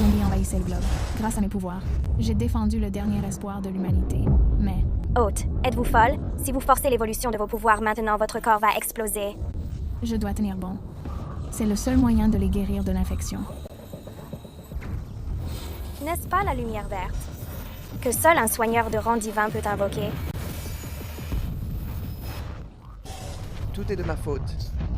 zombies envahissaient le globe. Grâce à mes pouvoirs, j'ai défendu le dernier espoir de l'humanité. Mais Hôte, êtes-vous folle? Si vous forcez l'évolution de vos pouvoirs maintenant, votre corps va exploser. je dois tenir bon. C'est le seul moyen de les guérir de l'infection. N'est-ce pas la lumière verte? Que seul un soigneur de rang divin peut invoquer. Tout est de ma faute.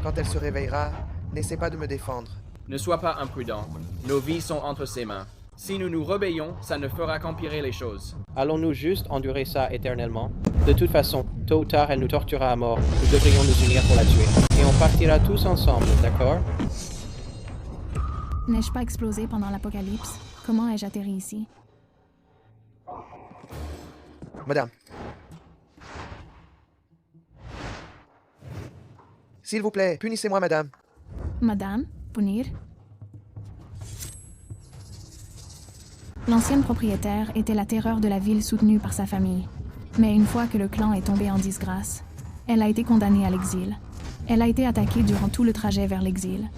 Quand elle se réveillera, n'essaie pas de me défendre. Ne sois pas imprudent. Nos vies sont entre ses mains. Si nous nous rebellons, ça ne fera qu'empirer les choses. Allons-nous juste endurer ça éternellement? De toute façon, tôt ou tard, elle nous torturera à mort. Nous devrions nous unir pour la tuer. Et on partira tous ensemble, d'accord? N'ai-je pas explosé pendant l'apocalypse? Comment ai-je atterri ici? Madame. S'il vous plaît, punissez-moi, madame. Madame, punir? L'ancienne propriétaire était la terreur de la ville soutenue par sa famille. Mais une fois que le clan est tombé en disgrâce, elle a été condamnée à l'exil. Elle a été attaquée durant tout le trajet vers l'exil.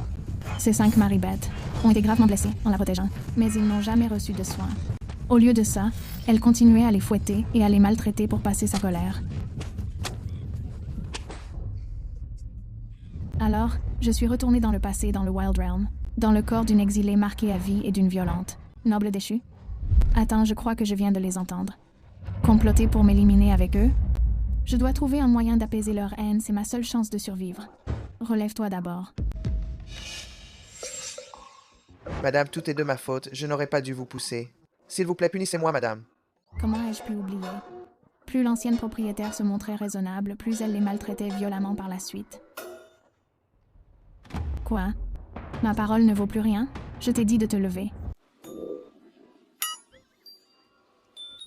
Ses 5 maribêtes ont été gravement blessées en la protégeant, mais ils n'ont jamais reçu de soins. Au lieu de ça, elle continuait à les fouetter et à les maltraiter pour passer sa colère. Alors, je suis retournée dans le passé dans le Wild Realm, dans le corps d'une exilée marquée à vie et d'une violente. Noble déchue? Attends, je crois que je viens de les entendre. Comploter pour m'éliminer avec eux? Je dois trouver un moyen d'apaiser leur haine, c'est ma seule chance de survivre. Relève-toi d'abord. Madame, tout est de ma faute. Je n'aurais pas dû vous pousser. S'il vous plaît, punissez-moi, madame. Comment ai-je pu oublier? Plus l'ancienne propriétaire se montrait raisonnable, plus elle les maltraitait violemment par la suite. Quoi? Ma parole ne vaut plus rien? Je t'ai dit de te lever.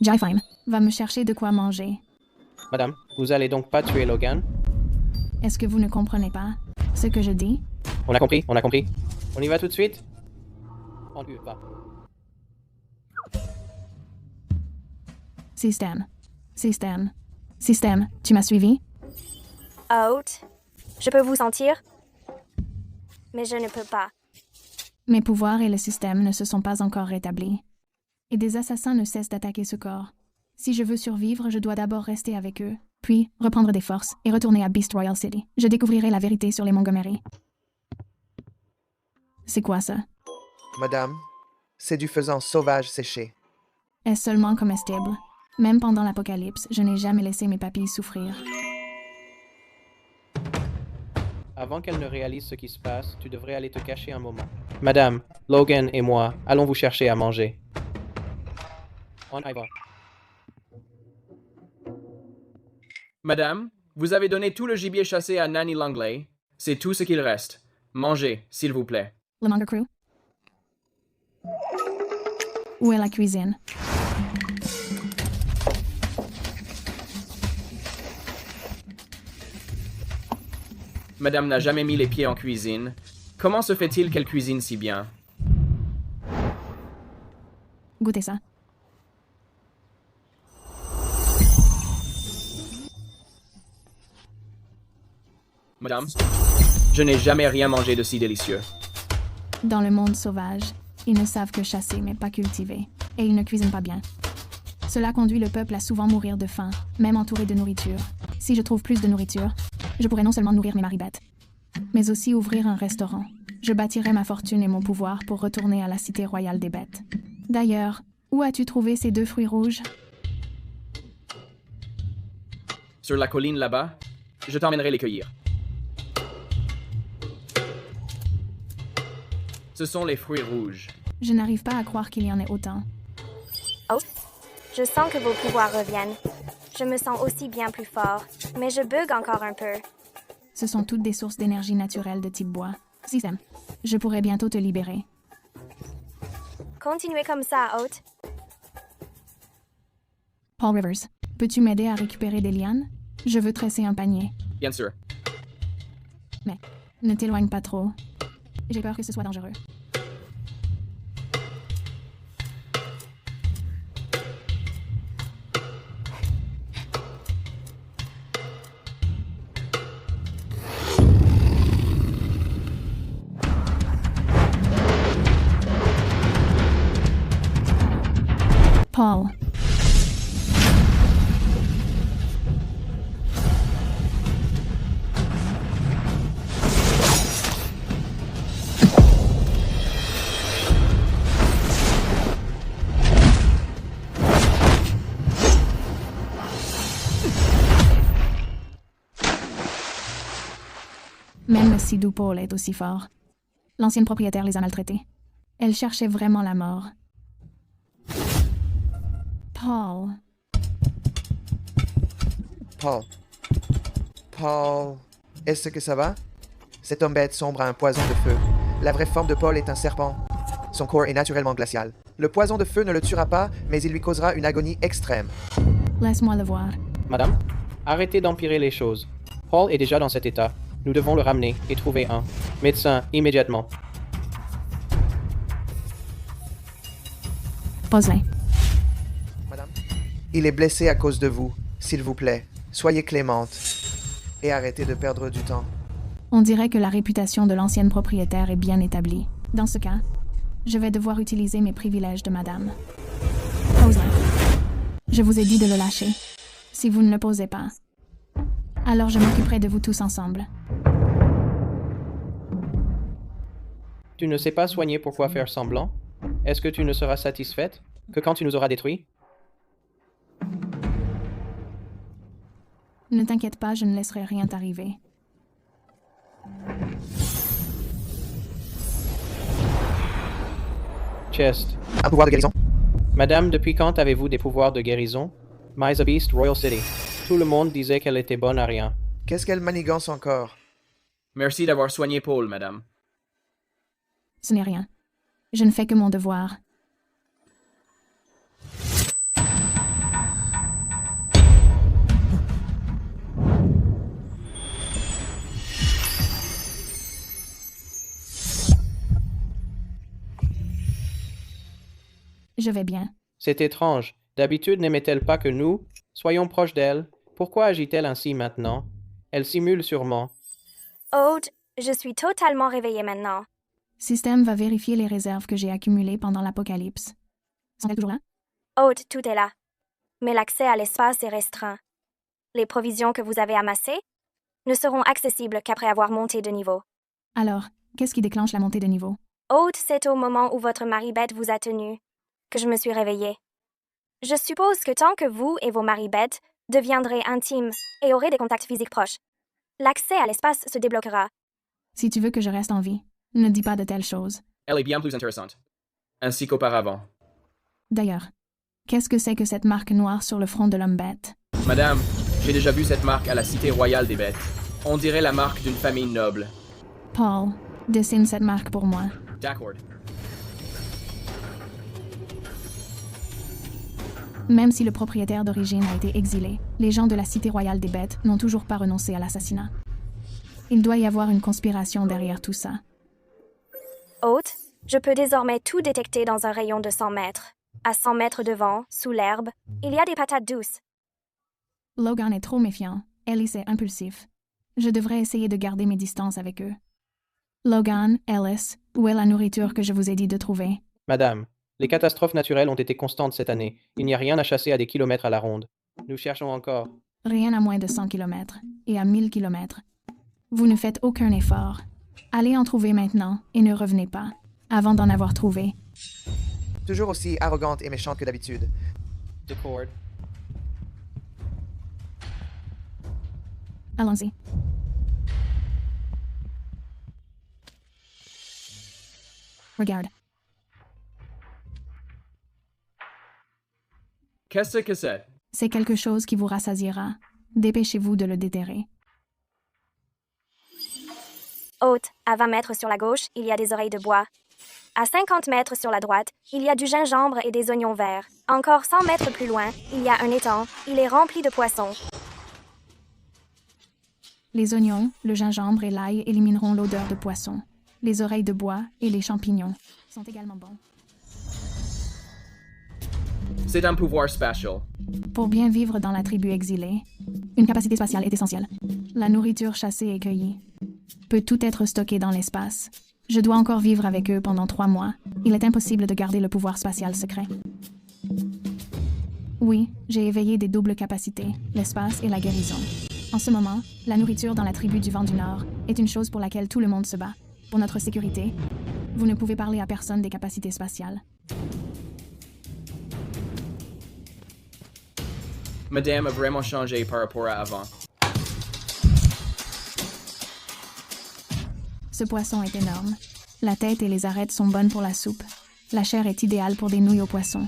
Jaifine, va me chercher de quoi manger. Madame, vous allez donc pas tuer Logan? Est-ce que vous ne comprenez pas ce que je dis? On a compris, on a compris. On y va tout de suite? On y va. Système, tu m'as suivi? Hôte, je peux vous sentir? Mais je ne peux pas. Mes pouvoirs et le système ne se sont pas encore rétablis. Et des assassins ne cessent d'attaquer ce corps. Si je veux survivre, je dois d'abord rester avec eux, puis reprendre des forces et retourner à Beast Royal City. Je découvrirai la vérité sur les Montgomery. C'est quoi ça? Madame, c'est du faisan sauvage séché. Est-ce seulement comestible? Même pendant l'apocalypse, je n'ai jamais laissé mes papilles souffrir. Avant qu'elle ne réalise ce qui se passe, tu devrais aller te cacher un moment. Madame, Logan et moi, allons vous chercher à manger. On y va. Madame, vous avez donné tout le gibier chassé à Nanny Langley. C'est tout ce qu'il reste. Mangez, s'il vous plaît. Le Munger Crew? Où est la cuisine? Madame n'a jamais mis les pieds en cuisine. Comment se fait-il qu'elle cuisine si bien? Goûtez ça. Madame, je n'ai jamais rien mangé de si délicieux. Dans le monde sauvage, ils ne savent que chasser mais pas cultiver, et ils ne cuisinent pas bien. Cela conduit le peuple à souvent mourir de faim, même entouré de nourriture. Si je trouve plus de nourriture, je pourrai non seulement nourrir mes maribêtes, mais aussi ouvrir un restaurant. Je bâtirai ma fortune et mon pouvoir pour retourner à la cité royale des bêtes. D'ailleurs, où as-tu trouvé ces 2 fruits rouges? Sur la colline là-bas, je t'emmènerai les cueillir. Ce sont les fruits rouges. Je n'arrive pas à croire qu'il y en ait autant. Oh, je sens que vos pouvoirs reviennent. Je me sens aussi bien plus fort, mais je bug encore un peu. Ce sont toutes des sources d'énergie naturelle de type bois. Système, je pourrai bientôt te libérer. Continuez comme ça, hôte. Paul Rivers, peux-tu m'aider à récupérer des lianes? Je veux tresser un panier. Bien sûr. Mais ne t'éloigne pas trop. J'ai peur que ce soit dangereux. Paul. Même le si doux Paul est aussi fort. L'ancienne propriétaire les a maltraités. Elle cherchait vraiment la mort. Paul. Paul. Paul. Est-ce que ça va? Cet homme bête sombre a un poison de feu. La vraie forme de Paul est un serpent. Son corps est naturellement glacial. Le poison de feu ne le tuera pas, mais il lui causera une agonie extrême. Laisse-moi le voir. Madame, arrêtez d'empirer les choses. Paul est déjà dans cet état. Nous devons le ramener et trouver un médecin immédiatement. Pose-le. Madame? Il est blessé à cause de vous. S'il vous plaît, soyez clémente. Et arrêtez de perdre du temps. On dirait que la réputation de l'ancienne propriétaire est bien établie. Dans ce cas, je vais devoir utiliser mes privilèges de madame. Pose-le. Je vous ai dit de le lâcher. Si vous ne le posez pas, alors je m'occuperai de vous tous ensemble. Tu ne sais pas soigner, pourquoi faire semblant? Est-ce que tu ne seras satisfaite que quand tu nous auras détruits? Ne t'inquiète pas, je ne laisserai rien t'arriver. Chest. Un pouvoir de guérison? Madame, depuis quand avez-vous des pouvoirs de guérison? Misa Beast, Royal City. Tout le monde disait qu'elle était bonne à rien. Qu'est-ce qu'elle manigance encore? Merci d'avoir soigné Paul, madame. Ce n'est rien. Je ne fais que mon devoir. Je vais bien. C'est étrange. D'habitude, n'aimait-elle pas que nous soyons proches d'elle? Pourquoi agit-elle ainsi maintenant? Elle simule sûrement. Aude, je suis totalement réveillée maintenant. Système va vérifier les réserves que j'ai accumulées pendant l'apocalypse. Sont-elles toujours là? Aude, tout est là. Mais l'accès à l'espace est restreint. Les provisions que vous avez amassées ne seront accessibles qu'après avoir monté de niveau. Alors, qu'est-ce qui déclenche la montée de niveau? Aude, c'est au moment où votre mari bête vous a tenu que je me suis réveillée. Je suppose que tant que vous et vos maris bêtes deviendrez intimes et aurez des contacts physiques proches, l'accès à l'espace se débloquera. Si tu veux que je reste en vie, ne dis pas de telles choses. Elle est bien plus intéressante. Ainsi qu'auparavant. D'ailleurs, qu'est-ce que c'est que cette marque noire sur le front de l'homme bête? Madame, j'ai déjà vu cette marque à la Cité royale des bêtes. On dirait la marque d'une famille noble. Paul, dessine cette marque pour moi. D'accord. Même si le propriétaire d'origine a été exilé, les gens de la Cité royale des bêtes n'ont toujours pas renoncé à l'assassinat. Il doit y avoir une conspiration derrière tout ça. Aude, je peux désormais tout détecter dans un rayon de 100 mètres. À 100 mètres devant, sous l'herbe, il y a des patates douces. Logan est trop méfiant. Ellis est impulsif. Je devrais essayer de garder mes distances avec eux. Logan, Ellis, où est la nourriture que je vous ai dit de trouver? Madame, les catastrophes naturelles ont été constantes cette année. Il n'y a rien à chasser à des kilomètres à la ronde. Nous cherchons encore. Rien à moins de 100 km et à 1000 km. Vous ne faites aucun effort. Allez en trouver maintenant et ne revenez pas, avant d'en avoir trouvé. Toujours aussi arrogante et méchante que d'habitude. Decord. Allons-y. Regarde. Qu'est-ce que c'est? C'est quelque chose qui vous rassasiera. Dépêchez-vous de le déterrer. Aude, à 20 mètres sur la gauche, il y a des oreilles de bois. À 50 mètres sur la droite, il y a du gingembre et des oignons verts. Encore 100 mètres plus loin, il y a un étang. Il est rempli de poissons. Les oignons, le gingembre et l'ail élimineront l'odeur de poisson. Les oreilles de bois et les champignons sont également bons. C'est un pouvoir spatial. Pour bien vivre dans la tribu exilée, une capacité spatiale est essentielle. La nourriture chassée et cueillie peut tout être stocké dans l'espace. Je dois encore vivre avec eux pendant 3 mois. Il est impossible de garder le pouvoir spatial secret. Oui, j'ai éveillé des doubles capacités, l'espace et la guérison. En ce moment, la nourriture dans la tribu du vent du Nord est une chose pour laquelle tout le monde se bat. Pour notre sécurité, vous ne pouvez parler à personne des capacités spatiales. Madame a vraiment changé par rapport à avant. Ce poisson est énorme. La tête et les arêtes sont bonnes pour la soupe. La chair est idéale pour des nouilles au poisson.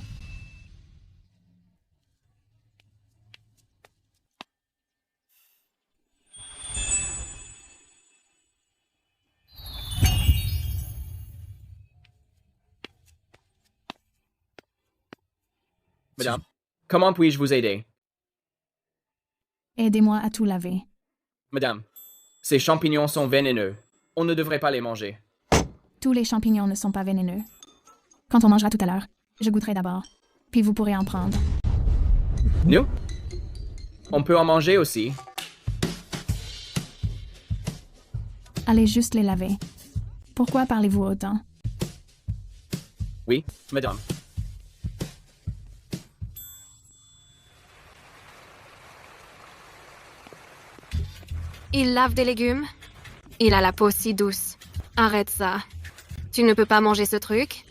Madame, comment puis-je vous aider? Aidez-moi à tout laver. Madame, ces champignons sont vénéneux. On ne devrait pas les manger. Tous les champignons ne sont pas vénéneux. Quand on mangera tout à l'heure, je goûterai d'abord. Puis vous pourrez en prendre. Nous? On peut en manger aussi. Allez juste les laver. Pourquoi parlez-vous autant? Oui, madame. Il lave des légumes? Il a la peau si douce. Arrête ça. Tu ne peux pas manger ce truc?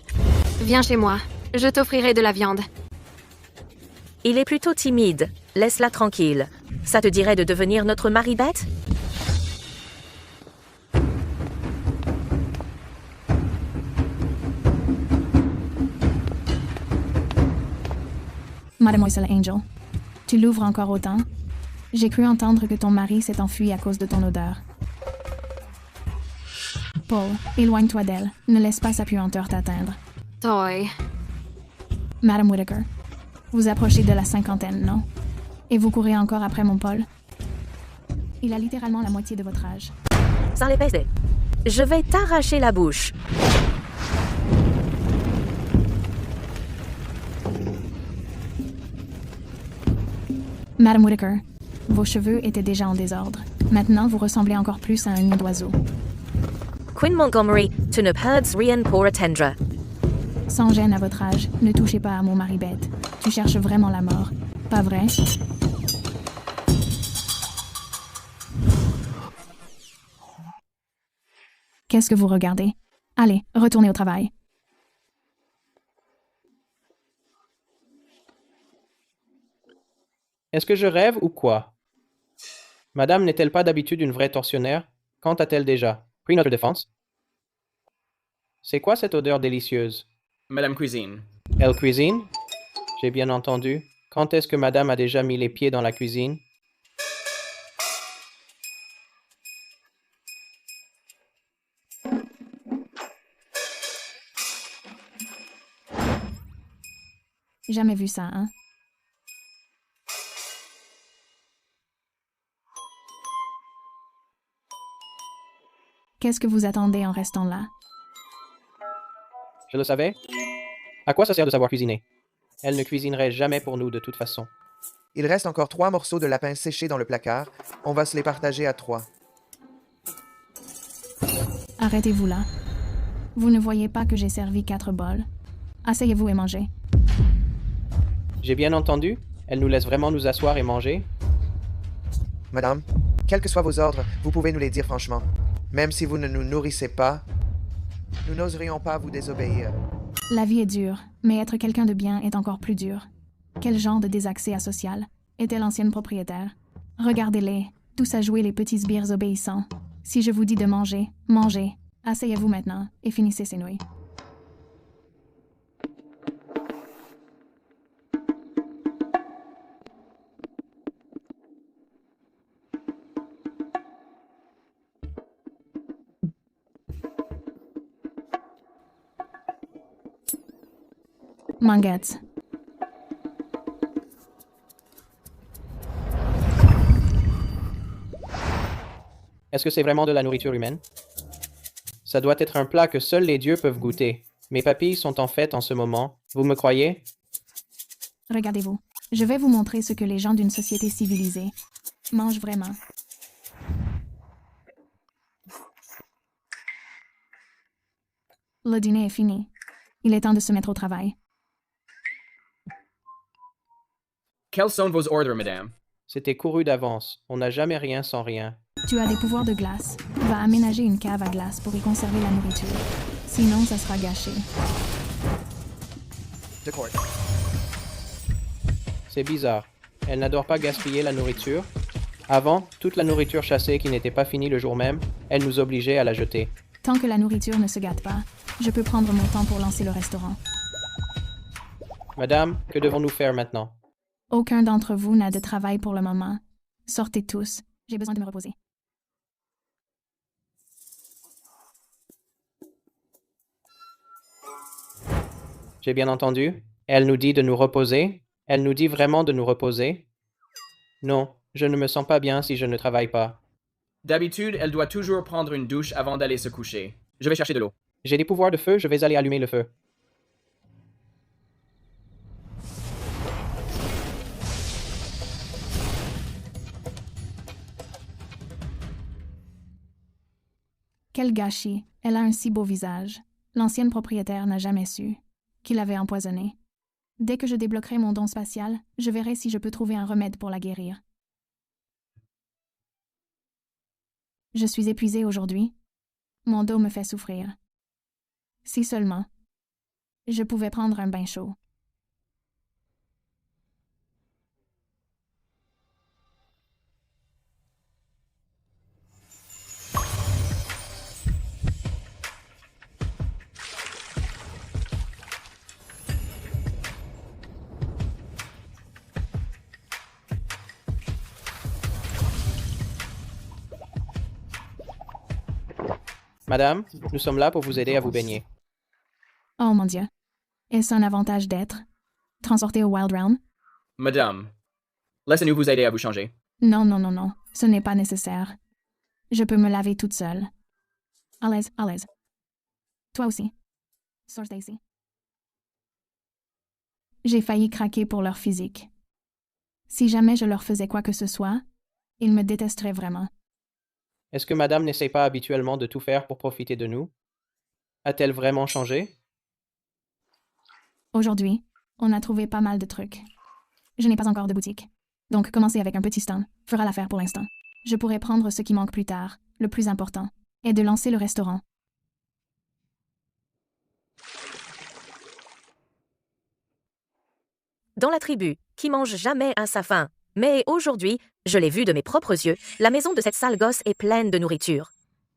Viens chez moi. Je t'offrirai de la viande. Il est plutôt timide. Laisse-la tranquille. Ça te dirait de devenir notre Maribeth? Mademoiselle Angel, tu l'ouvres encore autant? J'ai cru entendre que ton mari s'est enfui à cause de ton odeur. Paul, éloigne-toi d'elle. Ne laisse pas sa puanteur t'atteindre. Toy. Madame Whittaker, vous approchez de la cinquantaine, non? Et vous courez encore après mon Paul? Il a littéralement la moitié de votre âge. Sans les baiser. Je vais t'arracher la bouche. Madame Whittaker, vos cheveux étaient déjà en désordre. Maintenant, vous ressemblez encore plus à un nid d'oiseau. Quinn Montgomery, tu ne perds rien pour attendre. Sans gêne à votre âge, ne touchez pas à mon mari bête. Tu cherches vraiment la mort, pas vrai? Qu'est-ce que vous regardez? Allez, retournez au travail. Est-ce que je rêve ou quoi? Madame n'est-elle pas d'habitude une vraie tortionnaire? Quand a-t-elle déjà pris notre défense? C'est quoi cette odeur délicieuse? Madame Cuisine. Elle cuisine? J'ai bien entendu. Quand est-ce que madame a déjà mis les pieds dans la cuisine? Jamais vu ça, hein? Qu'est-ce que vous attendez en restant là? Je le savais. À quoi ça sert de savoir cuisiner? Elle ne cuisinerait jamais pour nous de toute façon. Il reste encore 3 morceaux de lapin séchés dans le placard. On va se les partager à 3. Arrêtez-vous là. Vous ne voyez pas que j'ai servi 4 bols. Asseyez-vous et mangez. J'ai bien entendu. Elle nous laisse vraiment nous asseoir et manger. Madame, quels que soient vos ordres, vous pouvez nous les dire franchement. Même si vous ne nous nourrissez pas, nous n'oserions pas vous désobéir. La vie est dure, mais être quelqu'un de bien est encore plus dur. Quel genre de désaccès asocial était l'ancienne propriétaire? Regardez-les, tous à jouer les petits sbires obéissants. Si je vous dis de manger, mangez. Asseyez-vous maintenant et finissez ces nouilles. Manguettes. Est-ce que c'est vraiment de la nourriture humaine? Ça doit être un plat que seuls les dieux peuvent goûter. Mes papilles sont en fête en ce moment. Vous me croyez? Regardez-vous. Je vais vous montrer ce que les gens d'une société civilisée mangent vraiment. Le dîner est fini. Il est temps de se mettre au travail. Quels sont vos ordres, madame? C'était couru d'avance. On n'a jamais rien sans rien. Tu as des pouvoirs de glace. Va aménager une cave à glace pour y conserver la nourriture. Sinon, ça sera gâché. D'accord. C'est bizarre. Elle n'adore pas gaspiller la nourriture. Avant, toute la nourriture chassée qui n'était pas finie le jour même, elle nous obligeait à la jeter. Tant que la nourriture ne se gâte pas, je peux prendre mon temps pour lancer le restaurant. Madame, que devons-nous faire maintenant? Aucun d'entre vous n'a de travail pour le moment. Sortez tous. J'ai besoin de me reposer. J'ai bien entendu. Elle nous dit de nous reposer. Elle nous dit vraiment de nous reposer. Non, je ne me sens pas bien si je ne travaille pas. D'habitude, elle doit toujours prendre une douche avant d'aller se coucher. Je vais chercher de l'eau. J'ai des pouvoirs de feu, je vais aller allumer le feu. Quel gâchis. Elle a un si beau visage. L'ancienne propriétaire n'a jamais su qu'il l'avait empoisonnée. Dès que je débloquerai mon don spatial, je verrai si je peux trouver un remède pour la guérir. Je suis épuisée aujourd'hui. Mon dos me fait souffrir. Si seulement je pouvais prendre un bain chaud. Madame, nous sommes là pour vous aider à vous baigner. Oh mon Dieu. Est-ce un avantage d'être transporté au Wild Realm? Madame, laissez-nous vous aider à vous changer. Non, non, non, non. Ce n'est pas nécessaire. Je peux me laver toute seule. À l'aise, à l'aise. Toi aussi. Source Daisy. J'ai failli craquer pour leur physique. Si jamais je leur faisais quoi que ce soit, ils me détesteraient vraiment. Est-ce que madame n'essaie pas habituellement de tout faire pour profiter de nous? A-t-elle vraiment changé? Aujourd'hui, on a trouvé pas mal de trucs. Je n'ai pas encore de boutique. Donc commencer avec un petit stand fera l'affaire pour l'instant. Je pourrais prendre ce qui manque plus tard, le plus important, est de lancer le restaurant. Dans la tribu, qui mange jamais à sa faim. Mais aujourd'hui, je l'ai vu de mes propres yeux, la maison de cette sale gosse est pleine de nourriture.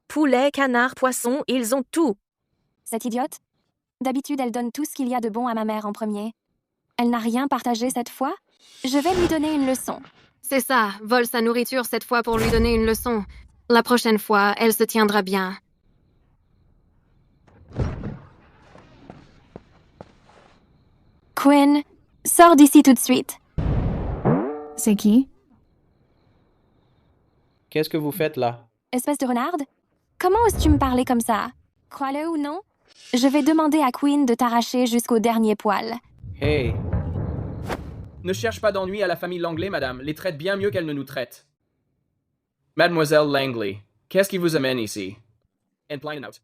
Poulet, canard, poisson, ils ont tout. Cette idiote? D'habitude, elle donne tout ce qu'il y a de bon à ma mère en premier. Elle n'a rien partagé cette fois? Je vais lui donner une leçon. C'est ça, vole sa nourriture cette fois pour lui donner une leçon. La prochaine fois, elle se tiendra bien. Quinn, sors d'ici tout de suite. C'est qui? Qu'est-ce que vous faites là? Espèce de renarde? Comment oses-tu me parler comme ça? Crois-le ou non? Je vais demander à Quinn de t'arracher jusqu'au dernier poil. Hey! Ne cherche pas d'ennui à la famille Langley, madame. Les traite bien mieux qu'elle ne nous traite. Mademoiselle Langley, qu'est-ce qui vous amène ici? And blind out.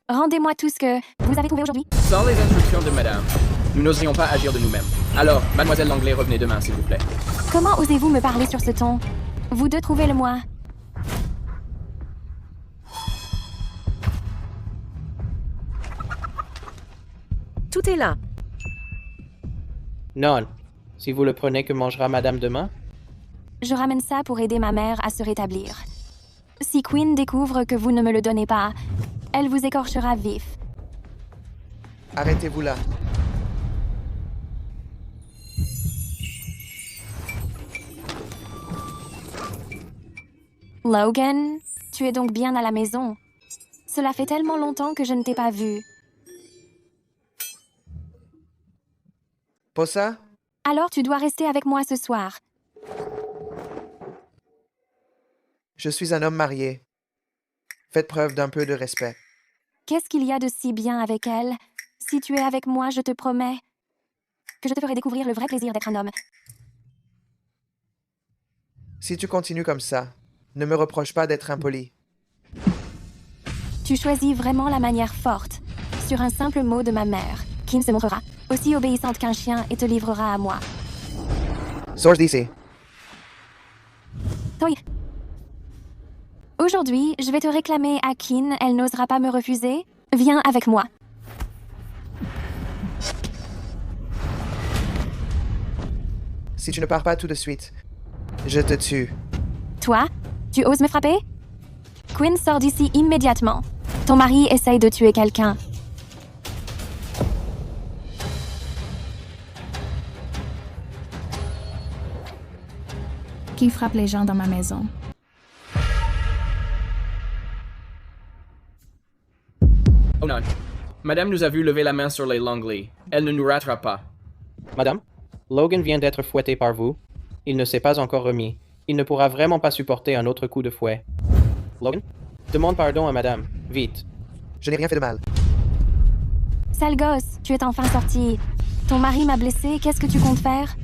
Rendez-moi tout ce que vous avez trouvé aujourd'hui. Sans les instructions de madame, nous n'oserions pas agir de nous-mêmes. Alors, mademoiselle Langley, revenez demain, s'il vous plaît. Comment osez-vous me parler sur ce ton? Vous deux trouvez-le-moi. Tout est là. Non. Si vous le prenez, que mangera madame demain? Je ramène ça pour aider ma mère à se rétablir. Si Quinn découvre que vous ne me le donnez pas, elle vous écorchera vif. Arrêtez-vous là. Logan, tu es donc bien à la maison. Cela fait tellement longtemps que je ne t'ai pas vu. Posa? Alors tu dois rester avec moi ce soir. Je suis un homme marié. Faites preuve d'un peu de respect. Qu'est-ce qu'il y a de si bien avec elle? Si tu es avec moi, je te promets que je te ferai découvrir le vrai plaisir d'être un homme. Si tu continues comme ça, ne me reproche pas d'être impoli. Tu choisis vraiment la manière forte, sur un simple mot de ma mère, qui se montrera aussi obéissante qu'un chien et te livrera à moi. Sors d'ici. Toi. Aujourd'hui, je vais te réclamer à Kin. Elle n'osera pas me refuser. Viens avec moi. Si tu ne pars pas tout de suite, je te tue. Toi, tu oses me frapper? Quinn, sors d'ici immédiatement. Ton mari essaye de tuer quelqu'un. Qui frappe les gens dans ma maison? Oh non. Madame nous a vu lever la main sur les Langley. Elle ne nous rattrape pas. Madame, Logan vient d'être fouetté par vous. Il ne s'est pas encore remis. Il ne pourra vraiment pas supporter un autre coup de fouet. Logan, demande pardon à madame. Vite. Je n'ai rien fait de mal. Sale gosse, tu es enfin sorti. Ton mari m'a blessé, qu'est-ce que tu comptes faire?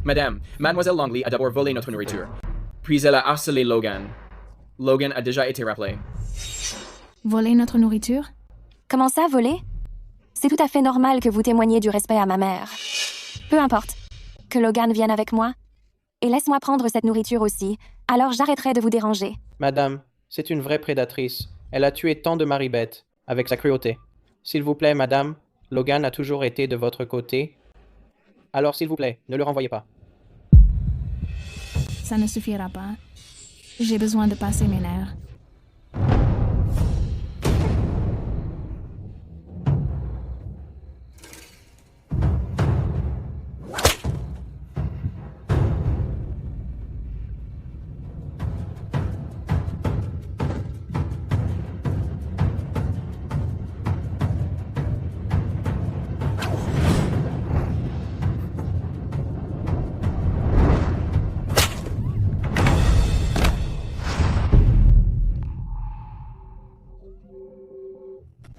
Madame, Mademoiselle Langley a d'abord volé notre nourriture. Puis elle a harcelé Logan. Logan a déjà été rappelé. Voler notre nourriture? Comment ça, voler? C'est tout à fait normal que vous témoigniez du respect à ma mère. Peu importe. Que Logan vienne avec moi. Et laisse-moi prendre cette nourriture aussi. Alors j'arrêterai de vous déranger. Madame, c'est une vraie prédatrice. Elle a tué tant de maribêtes avec sa cruauté. S'il vous plaît, madame, Logan a toujours été de votre côté. Alors s'il vous plaît, ne le renvoyez pas. Ça ne suffira pas. J'ai besoin de passer mes nerfs.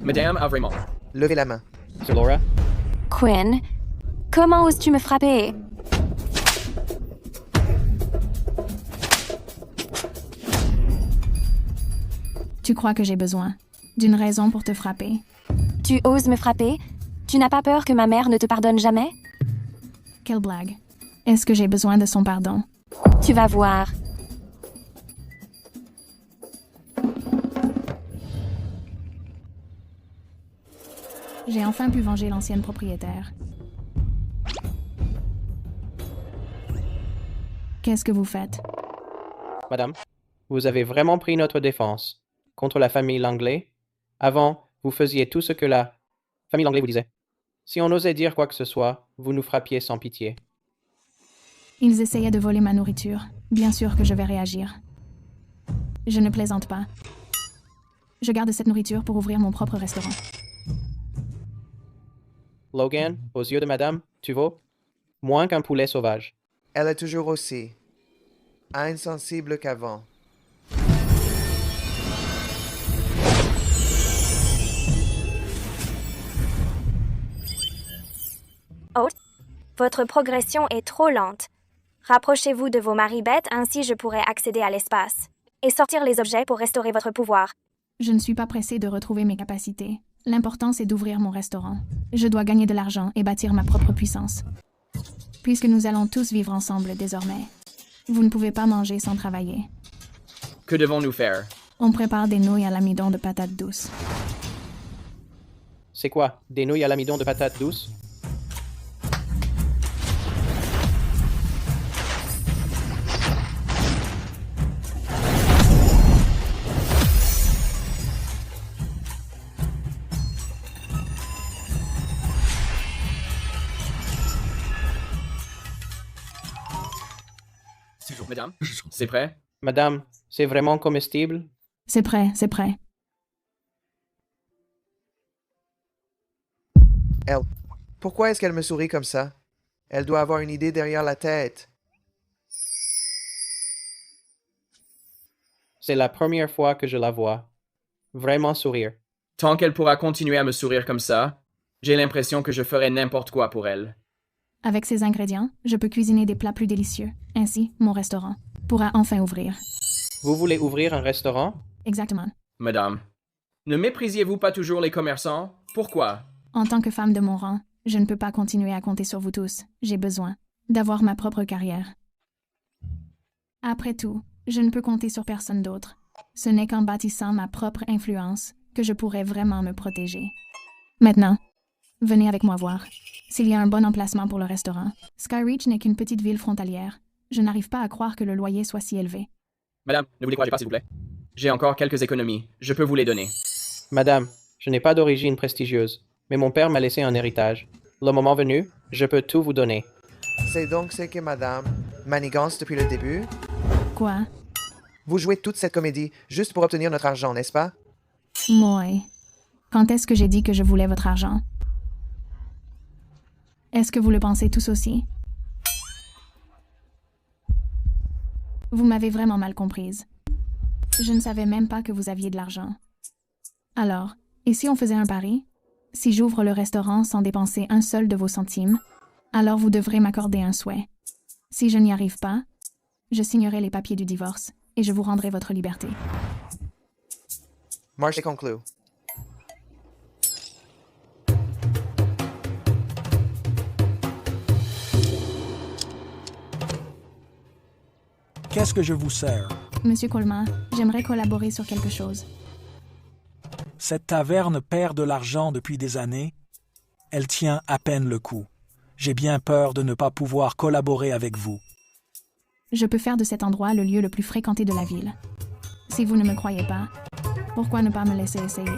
Madame a vraiment. Levez la main. Sir Laura, Quinn, comment oses-tu me frapper? Tu crois que j'ai besoin d'une raison pour te frapper? Tu oses me frapper? Tu n'as pas peur que ma mère ne te pardonne jamais? Quelle blague. Est-ce que j'ai besoin de son pardon? Tu vas voir. J'ai enfin pu venger l'ancienne propriétaire. Qu'est-ce que vous faites? madame, vous avez vraiment pris notre défense contre la famille Langley. Avant, vous faisiez tout ce que la famille Langley vous disait. Si on osait dire quoi que ce soit, vous nous frappiez sans pitié. Ils essayaient de voler ma nourriture. Bien sûr que je vais réagir. Je ne plaisante pas. Je garde cette nourriture pour ouvrir mon propre restaurant. Logan, aux yeux de madame, tu vaux moins qu'un poulet sauvage. Elle est toujours aussi insensible qu'avant. Oh, votre progression est trop lente. Rapprochez-vous de vos maribêtes, ainsi je pourrai accéder à l'espace. Et sortir les objets pour restaurer votre pouvoir. Je ne suis pas pressée de retrouver mes capacités. L'important, c'est d'ouvrir mon restaurant. Je dois gagner de l'argent et bâtir ma propre puissance. Puisque nous allons tous vivre ensemble désormais. Vous ne pouvez pas manger sans travailler. Que devons-nous faire? On prépare des nouilles à l'amidon de patates douces. C'est quoi, des nouilles à l'amidon de patates douces? Madame, c'est prêt? Madame, c'est vraiment comestible? C'est prêt, c'est prêt. Elle. Pourquoi est-ce qu'elle me sourit comme ça? Elle doit avoir une idée derrière la tête. C'est la première fois que je la vois vraiment sourire. Tant qu'elle pourra continuer à me sourire comme ça, j'ai l'impression que je ferai n'importe quoi pour elle. Avec ces ingrédients, je peux cuisiner des plats plus délicieux. Ainsi, mon restaurant pourra enfin ouvrir. Vous voulez ouvrir un restaurant? Exactement. Madame, ne méprisiez-vous pas toujours les commerçants? Pourquoi? En tant que femme de mon rang, je ne peux pas continuer à compter sur vous tous. J'ai besoin d'avoir ma propre carrière. Après tout, je ne peux compter sur personne d'autre. Ce n'est qu'en bâtissant ma propre influence que je pourrais vraiment me protéger. Maintenant, venez avec moi voir. S'il y a un bon emplacement pour le restaurant. Skyreach n'est qu'une petite ville frontalière. Je n'arrive pas à croire que le loyer soit si élevé. Madame, ne vous découragez pas, s'il vous plaît. J'ai encore quelques économies. Je peux vous les donner. Madame, je n'ai pas d'origine prestigieuse, mais mon père m'a laissé un héritage. Le moment venu, je peux tout vous donner. C'est donc ce que madame manigance depuis le début? Quoi? Vous jouez toute cette comédie juste pour obtenir notre argent, n'est-ce pas? Moi. Quand est-ce que j'ai dit que je voulais votre argent? Est-ce que vous le pensez tous aussi? Vous m'avez vraiment mal comprise. Je ne savais même pas que vous aviez de l'argent. Alors, et si on faisait un pari? Si j'ouvre le restaurant sans dépenser un seul de vos centimes, alors vous devrez m'accorder un souhait. Si je n'y arrive pas, je signerai les papiers du divorce et je vous rendrai votre liberté. Marché conclu. Qu'est-ce que je vous sers? Monsieur Coleman, j'aimerais collaborer sur quelque chose. Cette taverne perd de l'argent depuis des années. Elle tient à peine le coup. J'ai bien peur de ne pas pouvoir collaborer avec vous. Je peux faire de cet endroit le lieu le plus fréquenté de la ville. Si vous ne me croyez pas, pourquoi ne pas me laisser essayer?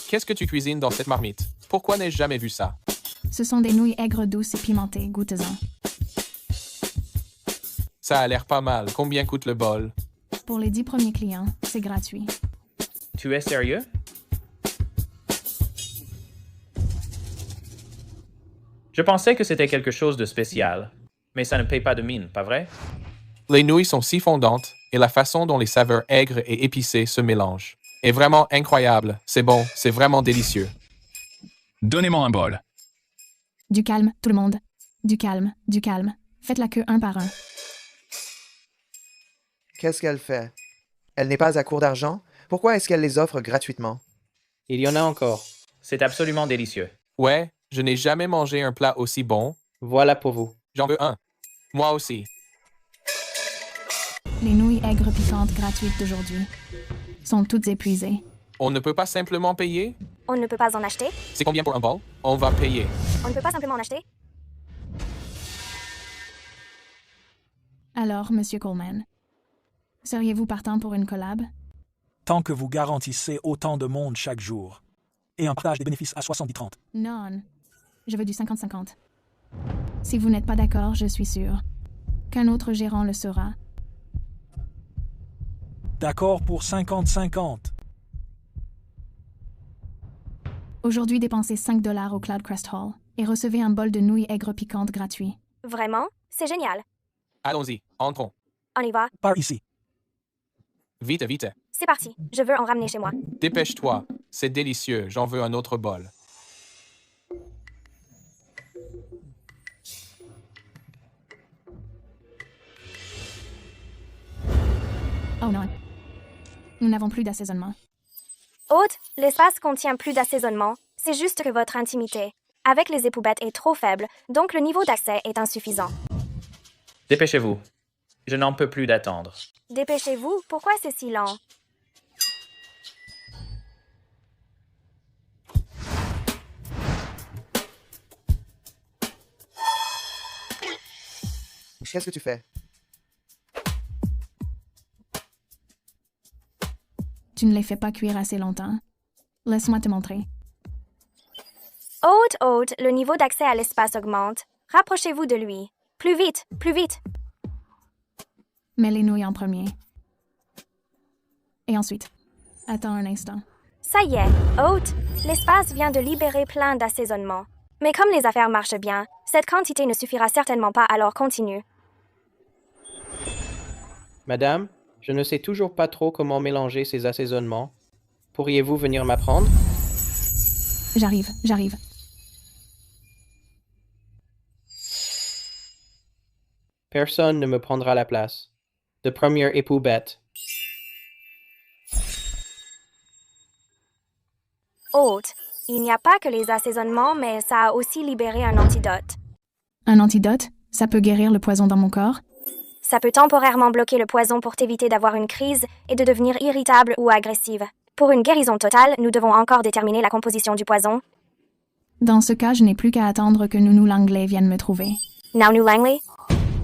Qu'est-ce que tu cuisines dans cette marmite? Pourquoi n'ai-je jamais vu ça? Ce sont des nouilles aigres douces et pimentées, goûtez-en. Ça a l'air pas mal. Combien coûte le bol? Pour les 10 premiers clients, c'est gratuit. Tu es sérieux? Je pensais que c'était quelque chose de spécial. Mais ça ne paye pas de mine, pas vrai? Les nouilles sont si fondantes et la façon dont les saveurs aigres et épicées se mélangent est vraiment incroyable. C'est bon, c'est vraiment délicieux. Donnez-moi un bol. Du calme, tout le monde. Du calme, du calme. Faites la queue un par un. Qu'est-ce qu'elle fait? Elle n'est pas à court d'argent? Pourquoi est-ce qu'elle les offre gratuitement? Il y en a encore. C'est absolument délicieux. Ouais, je n'ai jamais mangé un plat aussi bon. Voilà pour vous. J'en veux un. Moi aussi. Les nouilles aigres piquantes gratuites d'aujourd'hui sont toutes épuisées. On ne peut pas simplement payer? On ne peut pas en acheter? C'est combien pour un bol? On va payer. On ne peut pas simplement en acheter? Alors, Monsieur Coleman, seriez-vous partant pour une collab? Tant que vous garantissez autant de monde chaque jour. Et un partage des bénéfices à 70-30. Non, je veux du 50-50. Si vous n'êtes pas d'accord, je suis sûre qu'un autre gérant le sera. D'accord pour 50-50. Aujourd'hui, dépensez 5 $ au Cloudcrest Hall et recevez un bol de nouilles aigres piquantes gratuit. Vraiment? C'est génial. Allons-y, entrons. On y va. Par ici. Vite, vite. C'est parti. Je veux en ramener chez moi. Dépêche-toi. C'est délicieux. J'en veux un autre bol. Oh non. Nous n'avons plus d'assaisonnement. Hôte, l'espace contient plus d'assaisonnement. C'est juste que votre intimité avec les époubettes est trop faible, donc le niveau d'accès est insuffisant. Dépêchez-vous. Je n'en peux plus d'attendre. Dépêchez-vous, pourquoi c'est si lent? Qu'est-ce que tu fais? Tu ne les fais pas cuire assez longtemps. Laisse-moi te montrer. Hôte, le niveau d'accès à l'espace augmente. Rapprochez-vous de lui. Plus vite, plus vite. Mets les nouilles en premier. Et ensuite, attends un instant. Ça y est, Hôte, l'espace vient de libérer plein d'assaisonnement. Mais comme les affaires marchent bien, cette quantité ne suffira certainement pas, alors continue. Madame, je ne sais toujours pas trop comment mélanger ces assaisonnements. Pourriez-vous venir m'apprendre? J'arrive. Personne ne me prendra la place. De premier épouvette. Hôte, Il n'y a pas que les assaisonnements, mais ça a aussi libéré un antidote. Un antidote? Ça peut guérir le poison dans mon corps? Ça peut temporairement bloquer le poison pour t'éviter d'avoir une crise et de devenir irritable ou agressive. Pour une guérison totale, nous devons encore déterminer la composition du poison. Dans ce cas, je n'ai plus qu'à attendre que Nounou Langley vienne me trouver. Nounou Langley?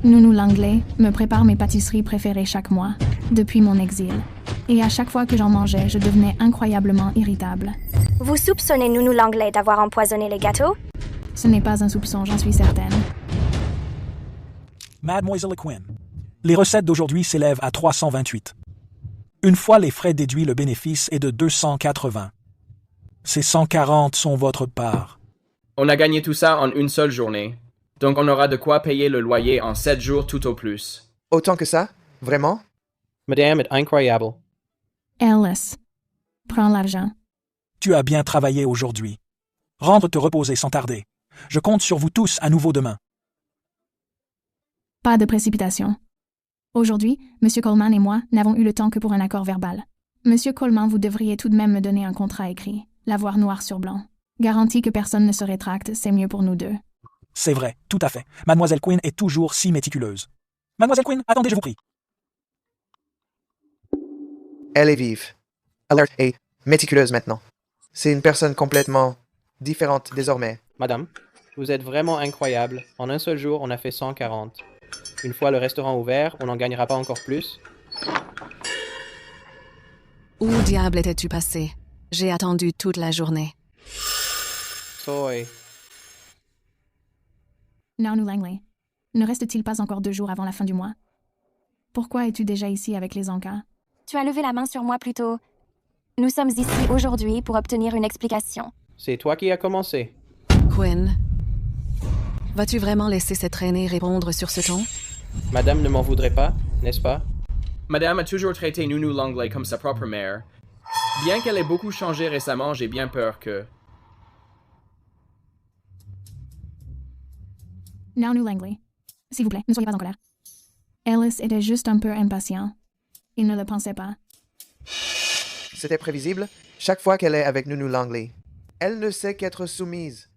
Nounou Langley me prépare mes pâtisseries préférées chaque mois, depuis mon exil. Et à chaque fois que j'en mangeais, je devenais incroyablement irritable. Vous soupçonnez Nounou Langley d'avoir empoisonné les gâteaux? Ce n'est pas un soupçon, j'en suis certaine. Mademoiselle Quinn, les recettes d'aujourd'hui s'élèvent à 328. Une fois les frais déduits, le bénéfice est de 280. Ces 140 sont votre part. On a gagné tout ça en une seule journée. Donc on aura de quoi payer le loyer en 7 jours tout au plus. Autant que ça? Vraiment? Madame est incroyable. Alice, prends l'argent. Tu as bien travaillé aujourd'hui. Rentre te reposer sans tarder. Je compte sur vous tous à nouveau demain. Pas de précipitation. Aujourd'hui, M. Coleman et moi n'avons eu le temps que pour un accord verbal. M. Coleman, vous devriez tout de même me donner un contrat écrit, l'avoir noir sur blanc. Garantie que personne ne se rétracte, c'est mieux pour nous deux. C'est vrai, tout à fait. Mademoiselle Quinn est toujours si méticuleuse. Mademoiselle Quinn, attendez, je vous prie. Elle est vive. Alerte est méticuleuse maintenant. C'est une personne complètement différente désormais. Madame, vous êtes vraiment incroyable. En un seul jour, on a fait 140. Une fois le restaurant ouvert, on n'en gagnera pas encore plus. Où diable étais-tu passé? J'ai attendu toute la journée. Soy. Nounou Langley, ne reste-t-il pas encore 2 jours avant la fin du mois? Pourquoi es-tu déjà ici avec les encas? Tu as levé la main sur moi plus tôt. Nous sommes ici aujourd'hui pour obtenir une explication. C'est toi qui as commencé. Quinn, vas-tu vraiment laisser cette traînée répondre sur ce ton? Madame ne m'en voudrait pas, n'est-ce pas? Madame a toujours traité Nounou Langley comme sa propre mère. Bien qu'elle ait beaucoup changé récemment, j'ai bien peur que... Nounou Langley, s'il vous plaît, ne soyez pas en colère. Alice était juste un peu impatient. Il ne le pensait pas. C'était prévisible. Chaque fois qu'elle est avec Nounou Langley, elle ne sait qu'être soumise.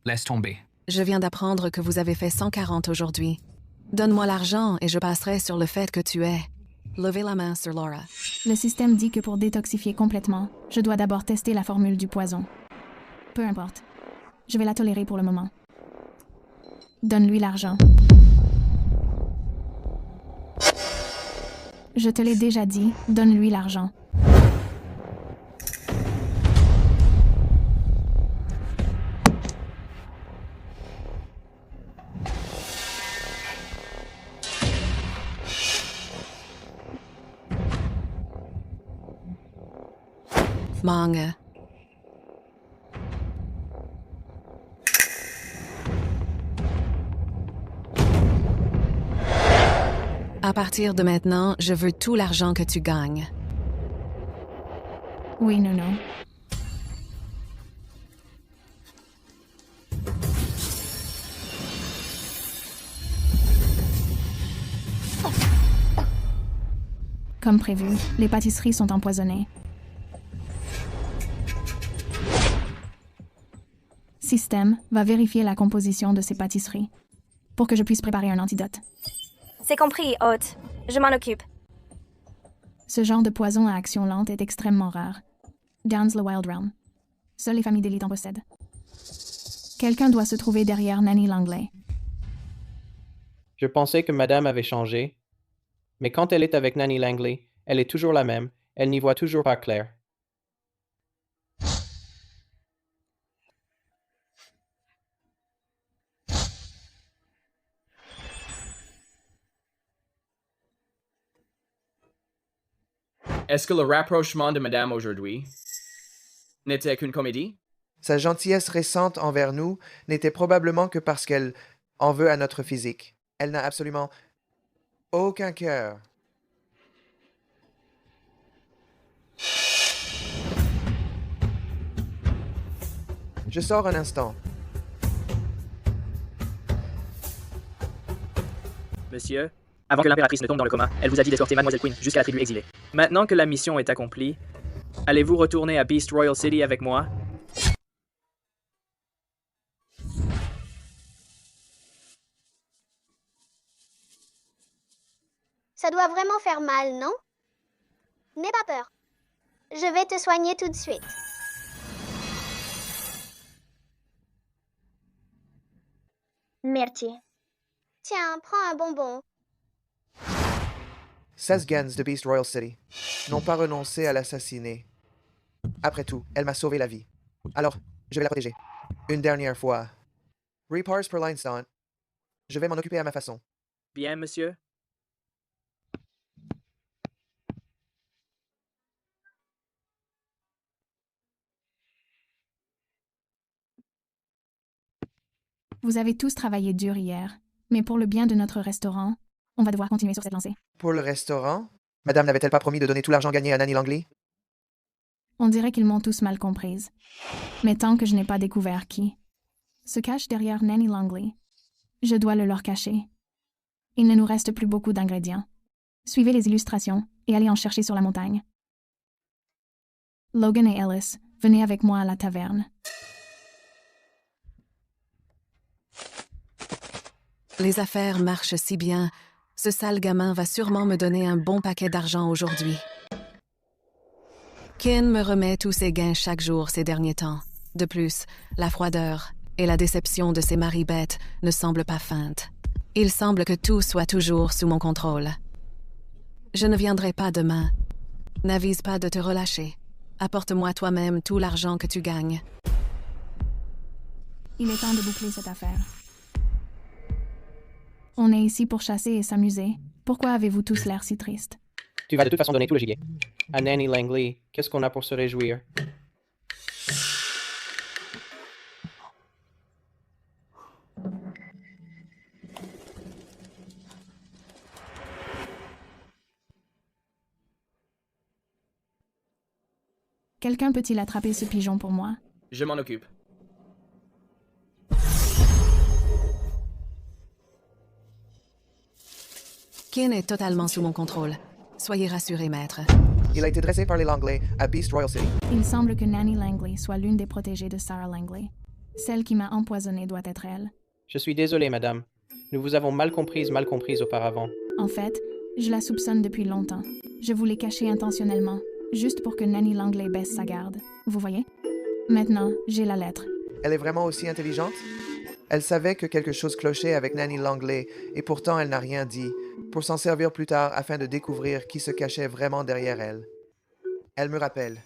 Laisse tomber. Je viens d'apprendre que vous avez fait 140 aujourd'hui. Donne-moi l'argent et je passerai sur le fait que tu es. Levez la main sur Laura. Le système dit que pour détoxifier complètement, je dois d'abord tester la formule du poison. Peu importe. Je vais la tolérer pour le moment. Donne-lui l'argent. Je te l'ai déjà dit, donne-lui l'argent. Manga. À partir de maintenant, je veux tout l'argent que tu gagnes. Oui, non. Comme prévu, les pâtisseries sont empoisonnées. Système va vérifier la composition de ces pâtisseries pour que je puisse préparer un antidote. C'est compris, hôte. Je m'en occupe. Ce genre de poison à action lente est extrêmement rare. Dans le Wild Realm. Seules les familles d'élite en possèdent. Quelqu'un doit se trouver derrière Nanny Langley. Je pensais que Madame avait changé. Mais quand elle est avec Nanny Langley, elle est toujours la même. Elle n'y voit toujours pas clair. Est-ce que le rapprochement de Madame aujourd'hui n'était qu'une comédie? Sa gentillesse récente envers nous n'était probablement que parce qu'elle en veut à notre physique. Elle n'a absolument aucun cœur. Je sors un instant. Monsieur, avant que l'impératrice ne tombe dans le coma, elle vous a dit d'escorter Mademoiselle Quinn jusqu'à la tribu exilée. Maintenant que la mission est accomplie, allez-vous retourner à Beast Royal City avec moi? Ça doit vraiment faire mal, non? N'aie pas peur. Je vais te soigner tout de suite. Merci. Tiens, prends un bonbon. 16 Gens de Beast Royal City n'ont pas renoncé à l'assassiner. Après tout, elle m'a sauvé la vie. Alors, je vais la protéger. Une dernière fois. Repars pour l'instant. Je vais m'en occuper à ma façon. Bien, monsieur. Vous avez tous travaillé dur hier, mais pour le bien de notre restaurant, on va devoir continuer sur cette lancée. Pour le restaurant, madame n'avait-elle pas promis de donner tout l'argent gagné à Nanny Langley? On dirait qu'ils m'ont tous mal comprise. Mais tant que je n'ai pas découvert qui se cache derrière Nanny Langley, je dois le leur cacher. Il ne nous reste plus beaucoup d'ingrédients. Suivez les illustrations et allez en chercher sur la montagne. Logan et Ellis, venez avec moi à la taverne. Les affaires marchent si bien. Ce sale gamin va sûrement me donner un bon paquet d'argent aujourd'hui. Ken me remet tous ses gains chaque jour ces derniers temps. De plus, la froideur et la déception de ses maris bêtes ne semblent pas feintes. Il semble que tout soit toujours sous mon contrôle. Je ne viendrai pas demain. N'avise pas de te relâcher. Apporte-moi toi-même tout l'argent que tu gagnes. Il est temps de boucler cette affaire. On est ici pour chasser et s'amuser. Pourquoi avez-vous tous l'air si triste? Tu vas de toute façon donner tout le gibier. À Nanny Langley, qu'est-ce qu'on a pour se réjouir? Quelqu'un peut-il attraper ce pigeon pour moi? Je m'en occupe. Ken est totalement sous mon contrôle. Soyez rassurés, maître. Il a été dressé par les Langley à Beast Royal City. Il semble que Nanny Langley soit l'une des protégées de Sarah Langley. Celle qui m'a empoisonnée doit être elle. Je suis désolé, madame. Nous vous avons mal comprise auparavant. En fait, je la soupçonne depuis longtemps. Je voulais cacher intentionnellement, juste pour que Nanny Langley baisse sa garde. Vous voyez? Maintenant, j'ai la lettre. Elle est vraiment aussi intelligente? Elle savait que quelque chose clochait avec Nanny Langley et pourtant elle n'a rien dit, pour s'en servir plus tard afin de découvrir qui se cachait vraiment derrière elle. Elle me rappelle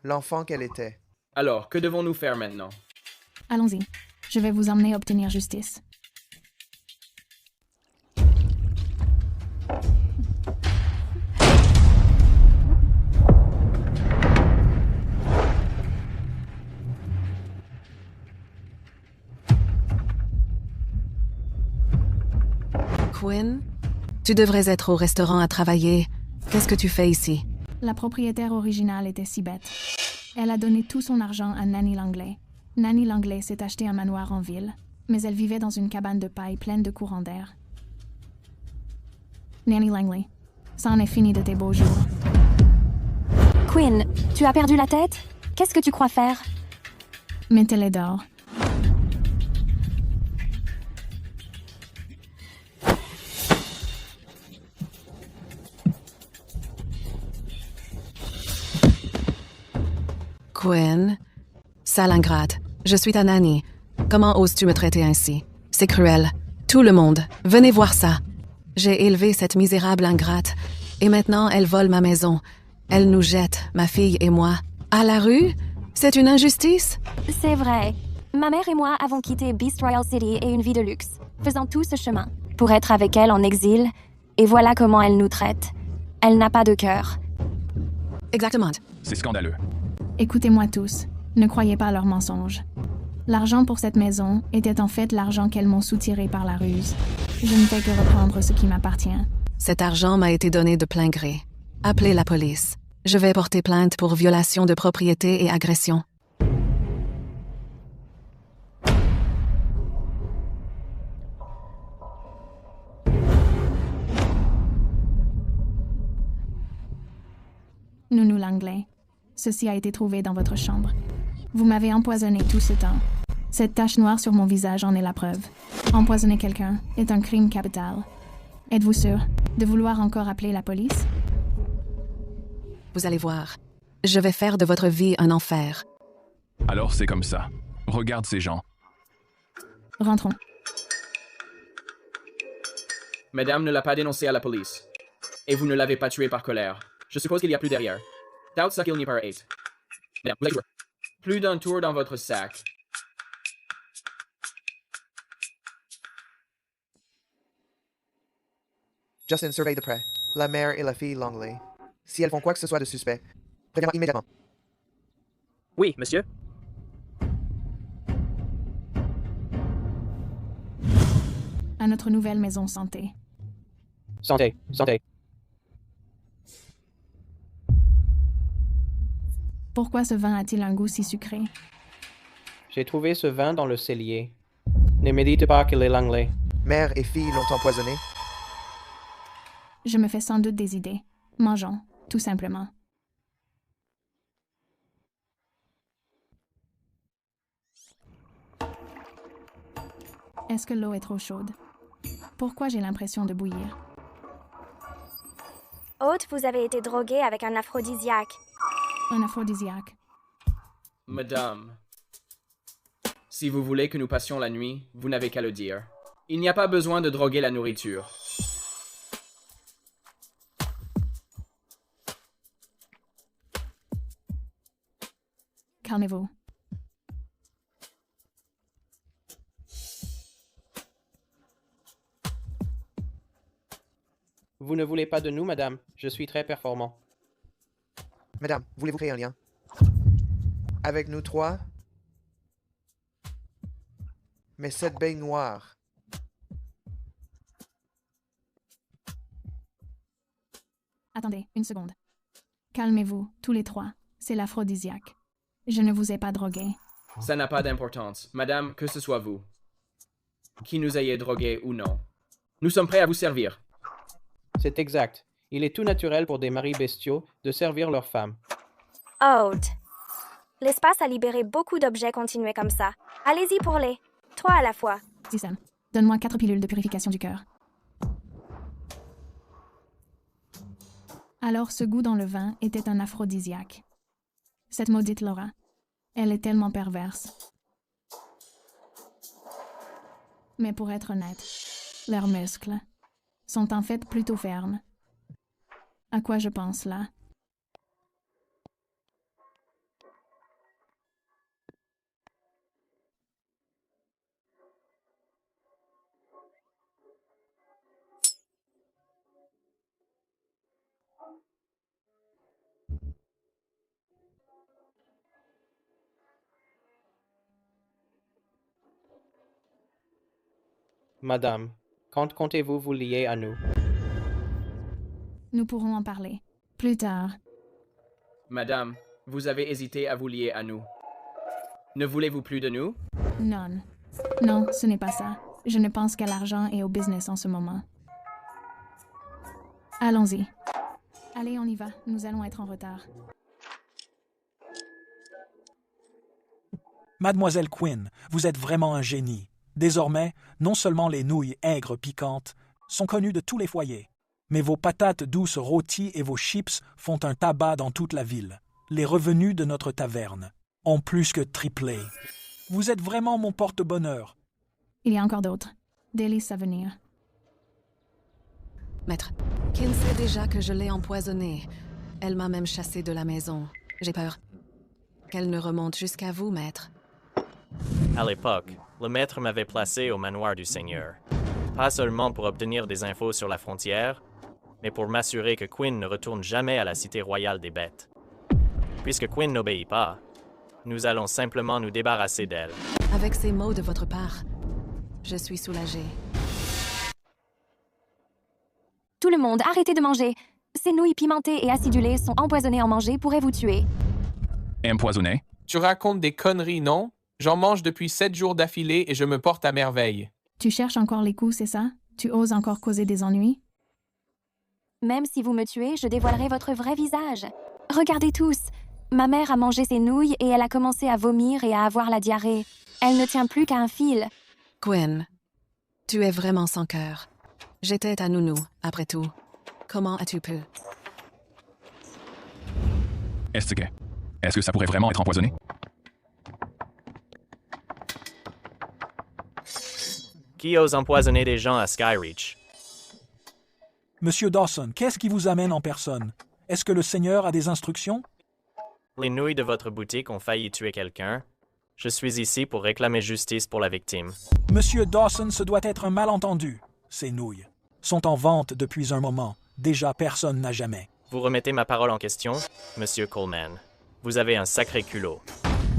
l'enfant qu'elle était. Alors, que devons-nous faire maintenant? Allons-y. Je vais vous emmener obtenir justice. Quinn, tu devrais être au restaurant à travailler. Qu'est-ce que tu fais ici? La propriétaire originale était si bête. Elle a donné tout son argent à Nanny Langley. Nanny Langley s'est acheté un manoir en ville, mais elle vivait dans une cabane de paille pleine de courants d'air. Nanny Langley, ça en est fini de tes beaux jours. Quinn, tu as perdu la tête? Qu'est-ce que tu crois faire? Mettez-les dehors. Quinn, sale ingrate, je suis ta nanny. Comment oses-tu me traiter ainsi? C'est cruel. Tout le monde, venez voir ça. J'ai élevé cette misérable ingrate, et maintenant elle vole ma maison. Elle nous jette, ma fille et moi, à la rue? C'est une injustice? C'est vrai. Ma mère et moi avons quitté Beast Royal City et une vie de luxe, faisant tout ce chemin pour être avec elle en exil, et voilà comment elle nous traite. Elle n'a pas de cœur. Exactement. C'est scandaleux. Écoutez-moi tous, ne croyez pas à leurs mensonges. L'argent pour cette maison était en fait l'argent qu'elles m'ont soutiré par la ruse. Je ne fais que reprendre ce qui m'appartient. Cet argent m'a été donné de plein gré. Appelez la police. Je vais porter plainte pour violation de propriété et agression. Nounou Langley, ceci a été trouvé dans votre chambre. Vous m'avez empoisonné tout ce temps. Cette tache noire sur mon visage en est la preuve. Empoisonner quelqu'un est un crime capital. Êtes-vous sûr? De vouloir encore appeler la police? Vous allez voir. Je vais faire de votre vie un enfer. Alors c'est comme ça. Regarde ces gens. Rentrons. Madame ne l'a pas dénoncé à la police. Et vous ne l'avez pas tué par colère. Je suppose qu'il y a plus derrière. Doubt ça qu'il n'y a pas eight. Madame, vous avez plus d'un tour dans votre sac. Justin, surveille de près. La mère et la fille Langley. Si elles font quoi que ce soit de suspect, préviens-moi immédiatement. Oui, monsieur. À notre nouvelle maison santé. Santé, santé. Pourquoi ce vin a-t-il un goût si sucré? J'ai trouvé ce vin dans le cellier. Ne me dites pas que les Langley. Mère et fille l'ont empoisonné. Je me fais sans doute des idées. Mangeons, tout simplement. Est-ce que l'eau est trop chaude? Pourquoi j'ai l'impression de bouillir? Hôte, vous avez été drogué avec un aphrodisiaque. Un aphrodisiaque. Madame, si vous voulez que nous passions la nuit, vous n'avez qu'à le dire. Il n'y a pas besoin de droguer la nourriture. Calmez-vous. Vous ne voulez pas de nous, madame. Je suis très performant. Madame, voulez-vous créer un lien avec nous trois? Mais cette baie noire. Attendez, une seconde. Calmez-vous, tous les trois. C'est l'aphrodisiaque. Je ne vous ai pas drogué. Ça n'a pas d'importance. Madame, que ce soit vous. Qui nous ayez drogué ou non. Nous sommes prêts à vous servir. C'est exact. Il est tout naturel pour des maris bestiaux de servir leurs femmes. Hôte. L'espace a libéré beaucoup d'objets continués comme ça. Allez-y pour les 3 à la fois. Sam, donne-moi 4 pilules de purification du cœur. Alors ce goût dans le vin était un aphrodisiaque. Cette maudite Laura, elle est tellement perverse. Mais pour être honnête, leurs muscles sont en fait plutôt fermes. À quoi je pense là? Madame, quand comptez-vous vous lier à nous? Nous pourrons en parler. Plus tard. Madame, vous avez hésité à vous lier à nous. Ne voulez-vous plus de nous? Non. Non, ce n'est pas ça. Je ne pense qu'à l'argent et au business en ce moment. Allons-y. Allez, on y va. Nous allons être en retard. Mademoiselle Quinn, vous êtes vraiment un génie. Désormais, non seulement les nouilles aigres piquantes sont connues de tous les foyers, mais vos patates douces rôties et vos chips font un tabac dans toute la ville. Les revenus de notre taverne ont plus que triplé. Vous êtes vraiment mon porte-bonheur. Il y a encore d'autres. Délices à venir. Maître, Kim sait déjà que je l'ai empoisonnée. Elle m'a même chassée de la maison. J'ai peur qu'elle ne remonte jusqu'à vous, maître. À l'époque, le maître m'avait placé au manoir du Seigneur. Pas seulement pour obtenir des infos sur la frontière, mais pour m'assurer que Quinn ne retourne jamais à la cité royale des bêtes. Puisque Quinn n'obéit pas, nous allons simplement nous débarrasser d'elle. Avec ces mots de votre part, je suis soulagée. Tout le monde, arrêtez de manger. Ces nouilles pimentées et acidulées sont empoisonnées en manger, pourraient vous tuer. Empoisonné? Tu racontes des conneries, non? J'en mange depuis 7 jours d'affilée et je me porte à merveille. Tu cherches encore les coups, c'est ça? Tu oses encore causer des ennuis? Même si vous me tuez, je dévoilerai votre vrai visage. Regardez tous. Ma mère a mangé ses nouilles et elle a commencé à vomir et à avoir la diarrhée. Elle ne tient plus qu'à un fil. Quinn, tu es vraiment sans cœur. J'étais ta nounou, après tout. Comment as-tu pu? Est-ce que ça pourrait vraiment être empoisonné? Qui ose empoisonner des gens à Skyreach? Monsieur Dawson, qu'est-ce qui vous amène en personne? Est-ce que le Seigneur a des instructions? Les nouilles de votre boutique ont failli tuer quelqu'un. Je suis ici pour réclamer justice pour la victime. Monsieur Dawson, ce doit être un malentendu. Ces nouilles sont en vente depuis un moment. Déjà, personne n'a jamais. Vous remettez ma parole en question, Monsieur Coleman. Vous avez un sacré culot.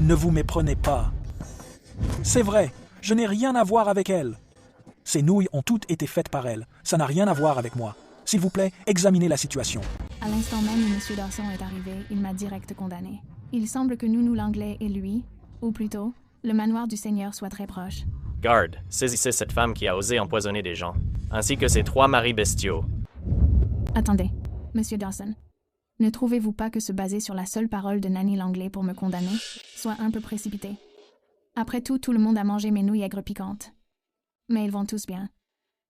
Ne vous méprenez pas. C'est vrai, je n'ai rien à voir avec elle. Ces nouilles ont toutes été faites par elle. Ça n'a rien à voir avec moi. S'il vous plaît, examinez la situation. À l'instant même où M. Dawson est arrivé, il m'a direct condamné. Il semble que nous l'Anglais et lui, ou plutôt, le manoir du Seigneur soit très proche. Garde, saisissez cette femme qui a osé empoisonner des gens, ainsi que ses 3 maris bestiaux. Attendez, M. Dawson. Ne trouvez-vous pas que se baser sur la seule parole de Nanny Langlais pour me condamner soit un peu précipité? Après tout le monde a mangé mes nouilles aigres piquantes. Mais ils vont tous bien.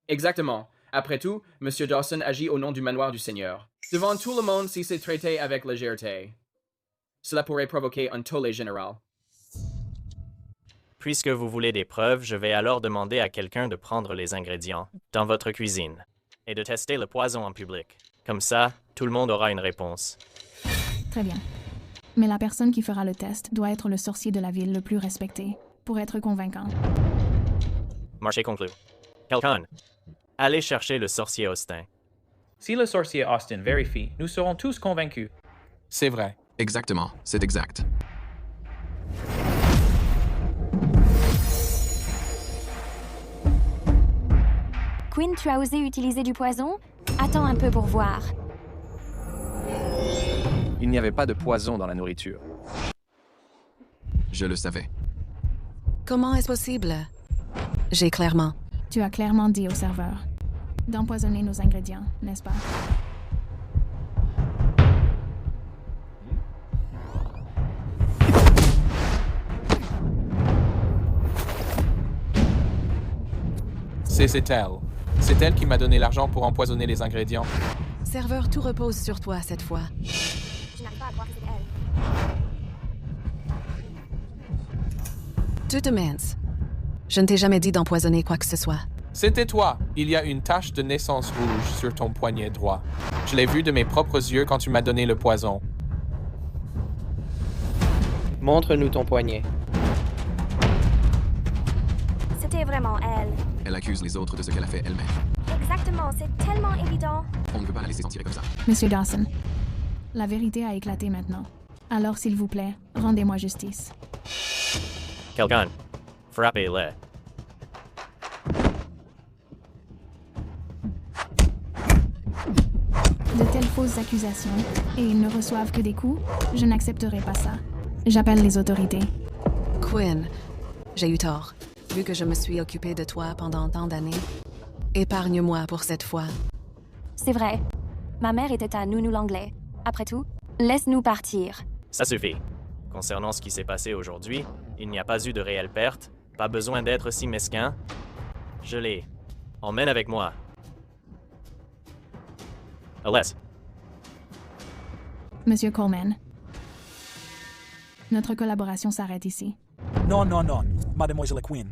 Exactement. Après tout, M. Dawson agit au nom du manoir du Seigneur. Devant tout le monde, si c'est traité avec légèreté, cela pourrait provoquer un tollé général. Puisque vous voulez des preuves, je vais alors demander à quelqu'un de prendre les ingrédients dans votre cuisine et de tester le poison en public. Comme ça, tout le monde aura une réponse. Très bien. Mais la personne qui fera le test doit être le sorcier de la ville le plus respecté pour être convaincant. Marché conclu. Quelqu'un, allez chercher le sorcier Austin. Si le sorcier Austin vérifie, nous serons tous convaincus. C'est vrai. Exactement, c'est exact. Quinn, tu as osé utiliser du poison? Attends un peu pour voir. Il n'y avait pas de poison dans la nourriture. Je le savais. Comment est-ce possible? J'ai clairement. Tu as clairement dit au serveur d'empoisonner nos ingrédients, n'est-ce pas? C'est elle. C'est elle qui m'a donné l'argent pour empoisonner les ingrédients. Serveur, tout repose sur toi cette fois. Je n'arrive pas à croire que c'est elle. Tu te minces. Je ne t'ai jamais dit d'empoisonner quoi que ce soit. C'était toi. Il y a une tache de naissance rouge sur ton poignet droit. Je l'ai vu de mes propres yeux quand tu m'as donné le poison. Montre-nous ton poignet. C'était vraiment elle. Elle accuse les autres de ce qu'elle a fait elle-même. Exactement, c'est tellement évident. On ne peut pas la laisser s'en tirer comme ça. Monsieur Dawson, la vérité a éclaté maintenant. Alors, s'il vous plaît, rendez-moi justice. Quelqu'un, frappez-le. De telles fausses accusations, et ils ne reçoivent que des coups, je n'accepterai pas ça. J'appelle les autorités. Quinn, j'ai eu tort. Vu que je me suis occupée de toi pendant tant d'années, épargne-moi pour cette fois. C'est vrai. Ma mère était à Nounou l'Anglais. Après tout, laisse-nous partir. Ça suffit. Concernant ce qui s'est passé aujourd'hui, il n'y a pas eu de réelle perte. Pas besoin d'être si mesquin. Je l'ai. Emmène avec moi. Alès. Monsieur Coleman, notre collaboration s'arrête ici. Non, mademoiselle Quinn.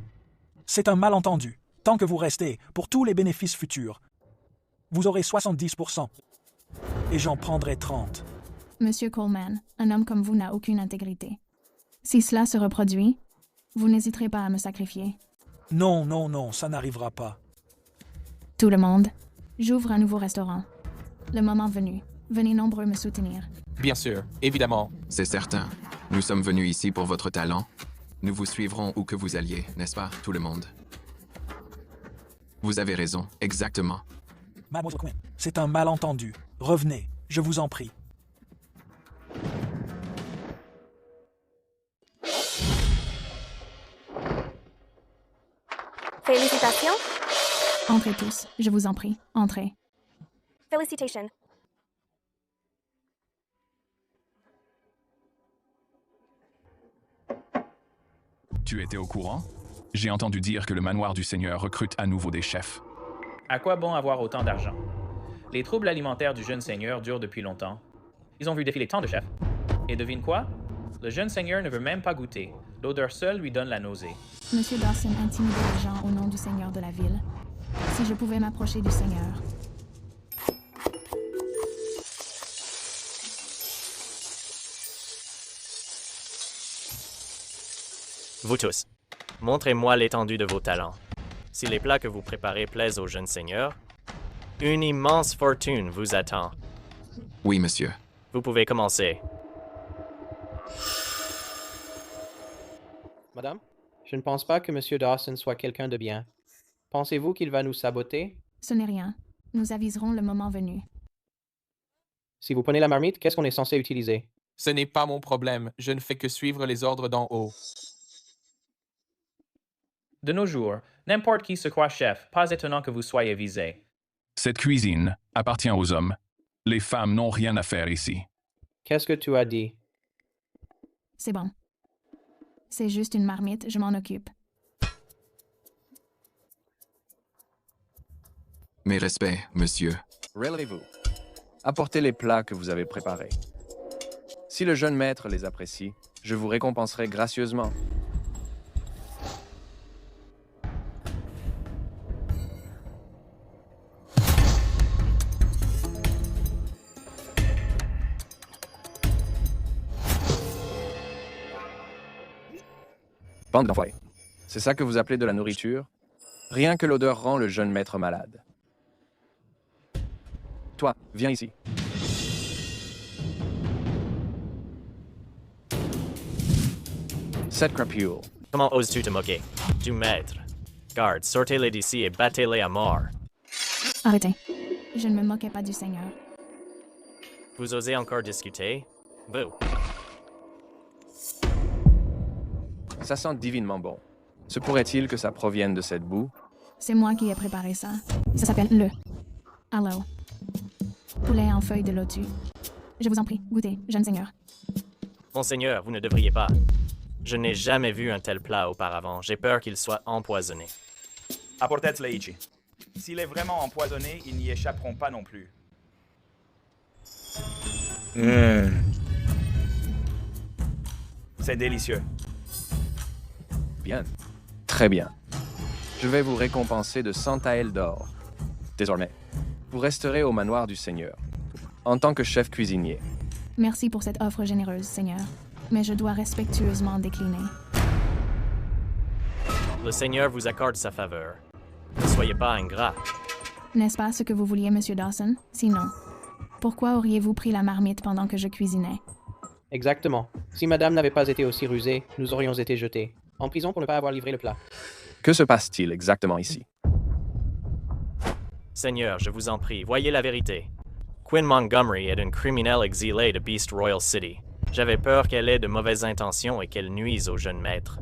C'est un malentendu. Tant que vous restez, pour tous les bénéfices futurs, vous aurez 70%. Et j'en prendrai 30. Monsieur Coleman, un homme comme vous n'a aucune intégrité. Si cela se reproduit, vous n'hésiterez pas à me sacrifier. Non, ça n'arrivera pas. Tout le monde, j'ouvre un nouveau restaurant. Le moment venu, venez nombreux me soutenir. Bien sûr, évidemment. C'est certain. Nous sommes venus ici pour votre talent. Nous vous suivrons où que vous alliez, n'est-ce pas, tout le monde? Vous avez raison, exactement. Mademoiselle Quinn, c'est un malentendu. Revenez, je vous en prie. Félicitations. Entrez tous, je vous en prie, entrez. Félicitations. Tu étais au courant? J'ai entendu dire que le manoir du Seigneur recrute à nouveau des chefs. À quoi bon avoir autant d'argent? Les troubles alimentaires du jeune seigneur durent depuis longtemps. Ils ont vu défiler tant de chefs. Et devine quoi? Le jeune seigneur ne veut même pas goûter. L'odeur seule lui donne la nausée. Monsieur Dawson intimide les gens au nom du seigneur de la ville. Si je pouvais m'approcher du seigneur. Vous tous, montrez-moi l'étendue de vos talents. Si les plats que vous préparez plaisent au jeune seigneur, une immense fortune vous attend. Oui, monsieur. Vous pouvez commencer. Madame, je ne pense pas que M. Dawson soit quelqu'un de bien. Pensez-vous qu'il va nous saboter? Ce n'est rien. Nous aviserons le moment venu. Si vous prenez la marmite, qu'est-ce qu'on est censé utiliser? Ce n'est pas mon problème. Je ne fais que suivre les ordres d'en haut. De nos jours, n'importe qui se croit chef, pas étonnant que vous soyez visé. Cette cuisine appartient aux hommes. Les femmes n'ont rien à faire ici. Qu'est-ce que tu as dit? C'est bon. C'est juste une marmite, je m'en occupe. Mes respects, monsieur. Relevez-vous. Apportez les plats que vous avez préparés. Si le jeune maître les apprécie, je vous récompenserai gracieusement. Bande d'enfoirés. C'est ça que vous appelez de la nourriture? Rien que l'odeur rend le jeune maître malade. Toi, viens ici. Cette crapule. Comment oses-tu te moquer du maître? Garde, sortez-les d'ici et battez-les à mort. Arrêtez. Je ne me moquais pas du seigneur. Vous osez encore discuter? Vous. Ça sent divinement bon. Se pourrait-il que ça provienne de cette boue? C'est moi qui ai préparé ça. Ça s'appelle le Hello. Poulet en feuilles de lotus. Je vous en prie, goûtez, jeune seigneur. Monseigneur, vous ne devriez pas. Je n'ai jamais vu un tel plat auparavant. J'ai peur qu'il soit empoisonné. Apportez-le ici. S'il est vraiment empoisonné, ils n'y échapperont pas non plus. C'est délicieux. Bien. Très bien. Je vais vous récompenser de 100 taels d'or. Désormais, vous resterez au manoir du Seigneur, en tant que chef cuisinier. Merci pour cette offre généreuse, seigneur. Mais je dois respectueusement décliner. Le Seigneur vous accorde sa faveur. Ne soyez pas ingrat. N'est-ce pas ce que vous vouliez, Monsieur Dawson? Sinon, pourquoi auriez-vous pris la marmite pendant que je cuisinais? Exactement. Si madame n'avait pas été aussi rusée, nous aurions été jetés en prison pour ne pas avoir livré le plat. Que se passe-t-il exactement ici? Seigneur, je vous en prie, voyez la vérité. Quinn Montgomery est une criminelle exilée de Beast Royal City. J'avais peur qu'elle ait de mauvaises intentions et qu'elle nuise au jeune maître.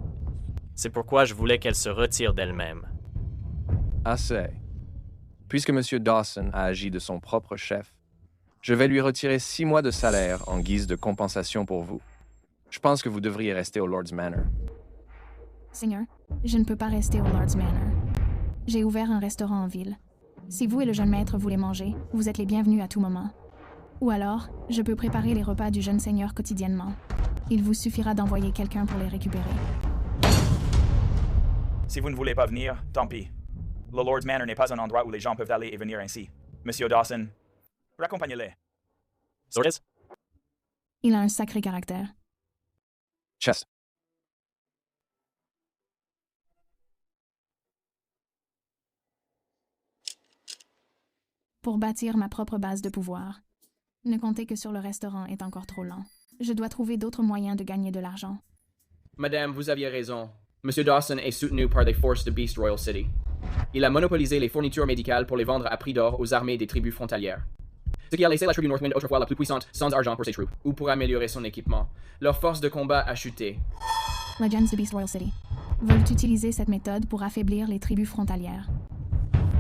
C'est pourquoi je voulais qu'elle se retire d'elle-même. Assez. Puisque M. Dawson a agi de son propre chef, je vais lui retirer 6 mois de salaire en guise de compensation pour vous. Je pense que vous devriez rester au Lord's Manor. Seigneur, je ne peux pas rester au Lord's Manor. J'ai ouvert un restaurant en ville. Si vous et le jeune maître voulez manger, vous êtes les bienvenus à tout moment. Ou alors, je peux préparer les repas du jeune seigneur quotidiennement. Il vous suffira d'envoyer quelqu'un pour les récupérer. Si vous ne voulez pas venir, tant pis. Le Lord's Manor n'est pas un endroit où les gens peuvent aller et venir ainsi. Monsieur Dawson, raccompagnez-les. Sortes? Il a un sacré caractère. Chess. Pour bâtir ma propre base de pouvoir. Ne comptez que sur le restaurant est encore trop lent. Je dois trouver d'autres moyens de gagner de l'argent. Madame, vous aviez raison. Monsieur Dawson est soutenu par des forces de Beast Royal City. Il a monopolisé les fournitures médicales pour les vendre à prix d'or aux armées des tribus frontalières. Ce qui a laissé la tribu Northwind autrefois la plus puissante sans argent pour ses troupes, ou pour améliorer son équipement. Leur force de combat a chuté. Legends de Beast Royal City veulent utiliser cette méthode pour affaiblir les tribus frontalières.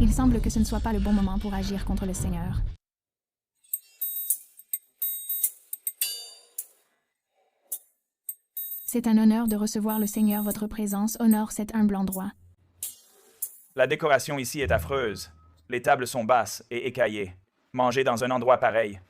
Il semble que ce ne soit pas le bon moment pour agir contre le Seigneur. C'est un honneur de recevoir le Seigneur. Votre présence honore cet humble endroit. La décoration ici est affreuse. Les tables sont basses et écaillées. Manger dans un endroit pareil.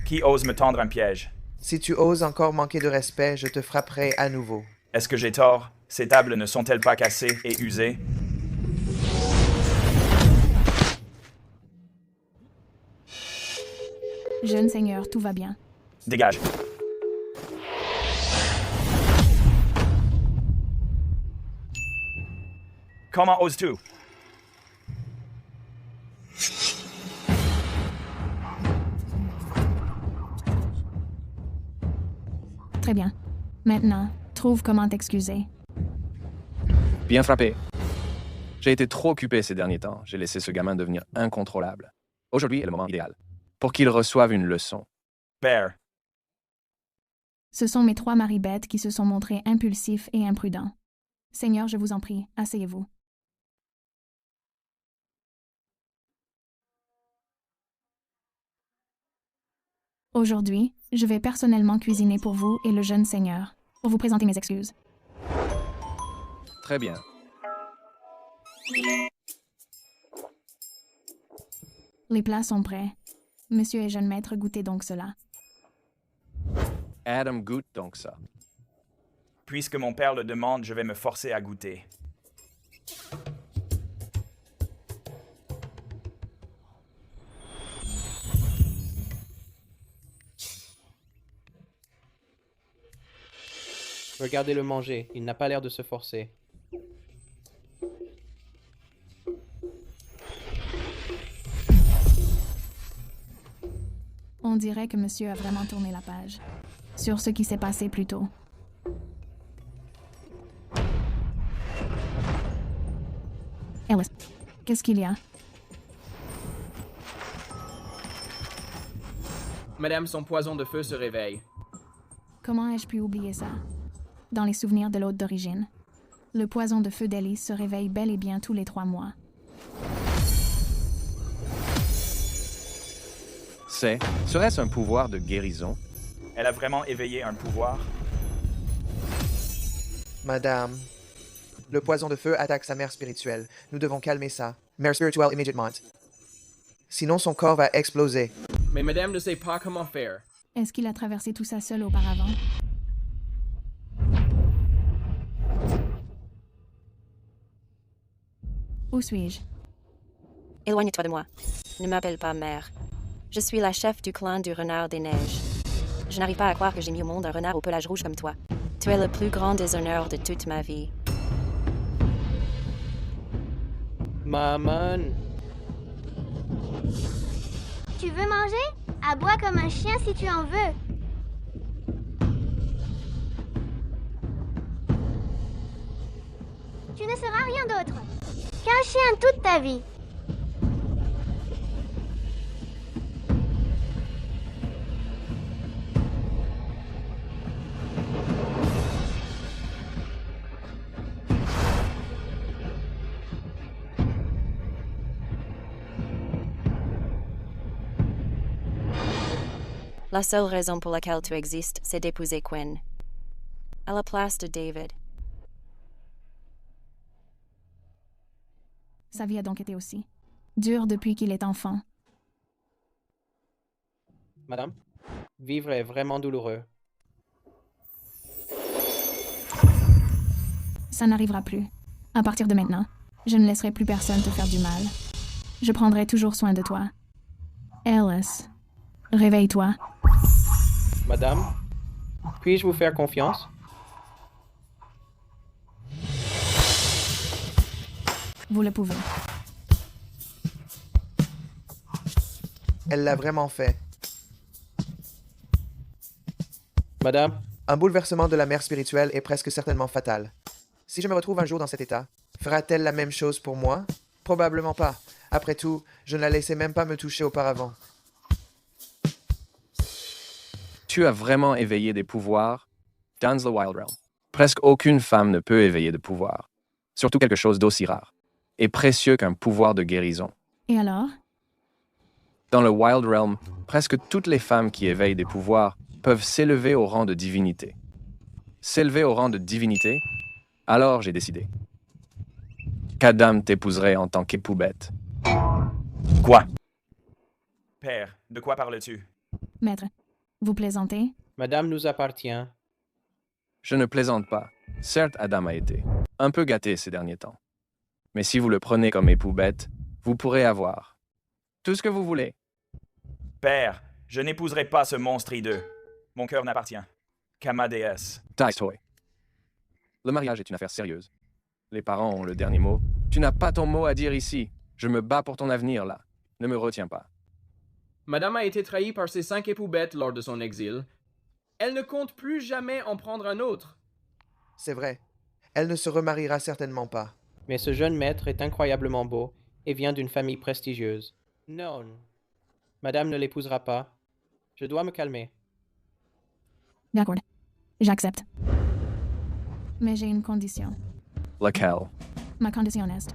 Qui ose me tendre un piège? Si tu oses encore manquer de respect, je te frapperai à nouveau. Est-ce que j'ai tort? Ces tables ne sont-elles pas cassées et usées? Jeune seigneur, tout va bien. Dégage. Comment oses-tu? Très bien. Maintenant, trouve comment t'excuser. Bien frappé. J'ai été trop occupé ces derniers temps. J'ai laissé ce gamin devenir incontrôlable. Aujourd'hui est le moment idéal pour qu'il reçoive une leçon. Père. Ce sont mes 3 maris bêtes qui se sont montrés impulsifs et imprudents. Seigneur, je vous en prie, asseyez-vous. Aujourd'hui, je vais personnellement cuisiner pour vous et le jeune seigneur, pour vous présenter mes excuses. Très bien. Les plats sont prêts. Monsieur et jeune maître, goûtez donc cela. Adam goûte donc ça. Puisque mon père le demande, je vais me forcer à goûter. Regardez-le manger, il n'a pas l'air de se forcer. On dirait que monsieur a vraiment tourné la page sur ce qui s'est passé plus tôt. Ellis, qu'est-ce qu'il y a? Madame, son poison de feu se réveille. Comment ai-je pu oublier ça? Dans les souvenirs de l'hôte d'origine, le poison de feu d'Ellie se réveille bel et bien tous les 3 mois. Serait-ce un pouvoir de guérison? Elle a vraiment éveillé un pouvoir? Madame, le poison de feu attaque sa mère spirituelle. Nous devons calmer ça. Mère spirituelle immédiatement. Sinon son corps va exploser. Mais madame ne sait pas comment faire. Est-ce qu'il a traversé tout ça seul auparavant? Où suis-je? Éloigne-toi de moi. Ne m'appelle pas mère. Je suis la chef du clan du renard des neiges. Je n'arrive pas à croire que j'ai mis au monde un renard au pelage rouge comme toi. Tu es le plus grand déshonneur de toute ma vie. Maman. Tu veux manger? Aboie comme un chien si tu en veux. Tu ne seras rien d'autre qu'un chien toute ta vie. La seule raison pour laquelle tu existes, c'est d'épouser Quinn. À la place de David. Sa vie a donc été aussi dure depuis qu'il est enfant. Madame, vivre est vraiment douloureux. Ça n'arrivera plus. À partir de maintenant, je ne laisserai plus personne te faire du mal. Je prendrai toujours soin de toi. Ellis, réveille-toi. Madame, puis-je vous faire confiance? Vous le pouvez. Elle l'a vraiment fait. Madame? Un bouleversement de la mère spirituelle est presque certainement fatal. Si je me retrouve un jour dans cet état, fera-t-elle la même chose pour moi? Probablement pas. Après tout, je ne la laissais même pas me toucher auparavant. Tu as vraiment éveillé des pouvoirs dans the Wild Realm. Presque aucune femme ne peut éveiller de pouvoir. Surtout quelque chose d'aussi rare et précieux qu'un pouvoir de guérison. Et alors? Dans le Wild Realm, presque toutes les femmes qui éveillent des pouvoirs peuvent s'élever au rang de divinité. S'élever au rang de divinité? Alors j'ai décidé. qu'Adam t'épouserait en tant qu'époux-bête. Quoi? Père, de quoi parles-tu? Maître, vous plaisantez? Madame nous appartient. Je ne plaisante pas. Certes, Adam a été un peu gâté ces derniers temps. Mais si vous le prenez comme époux-bête, vous pourrez avoir tout ce que vous voulez. Père, je n'épouserai pas ce monstre hideux. Mon cœur n'appartient qu'à ma déesse. Toy. Le mariage est une affaire sérieuse. Les parents ont le dernier mot. Tu n'as pas ton mot à dire ici. Je me bats pour ton avenir, là. Ne me retiens pas. Madame a été trahie par ses 5 époux-bêtes lors de son exil. Elle ne compte plus jamais en prendre un autre. C'est vrai. Elle ne se remariera certainement pas. Mais ce jeune maître est incroyablement beau et vient d'une famille prestigieuse. Non. Madame ne l'épousera pas. Je dois me calmer. D'accord. J'accepte. Mais j'ai une condition. Laquelle? Ma condition est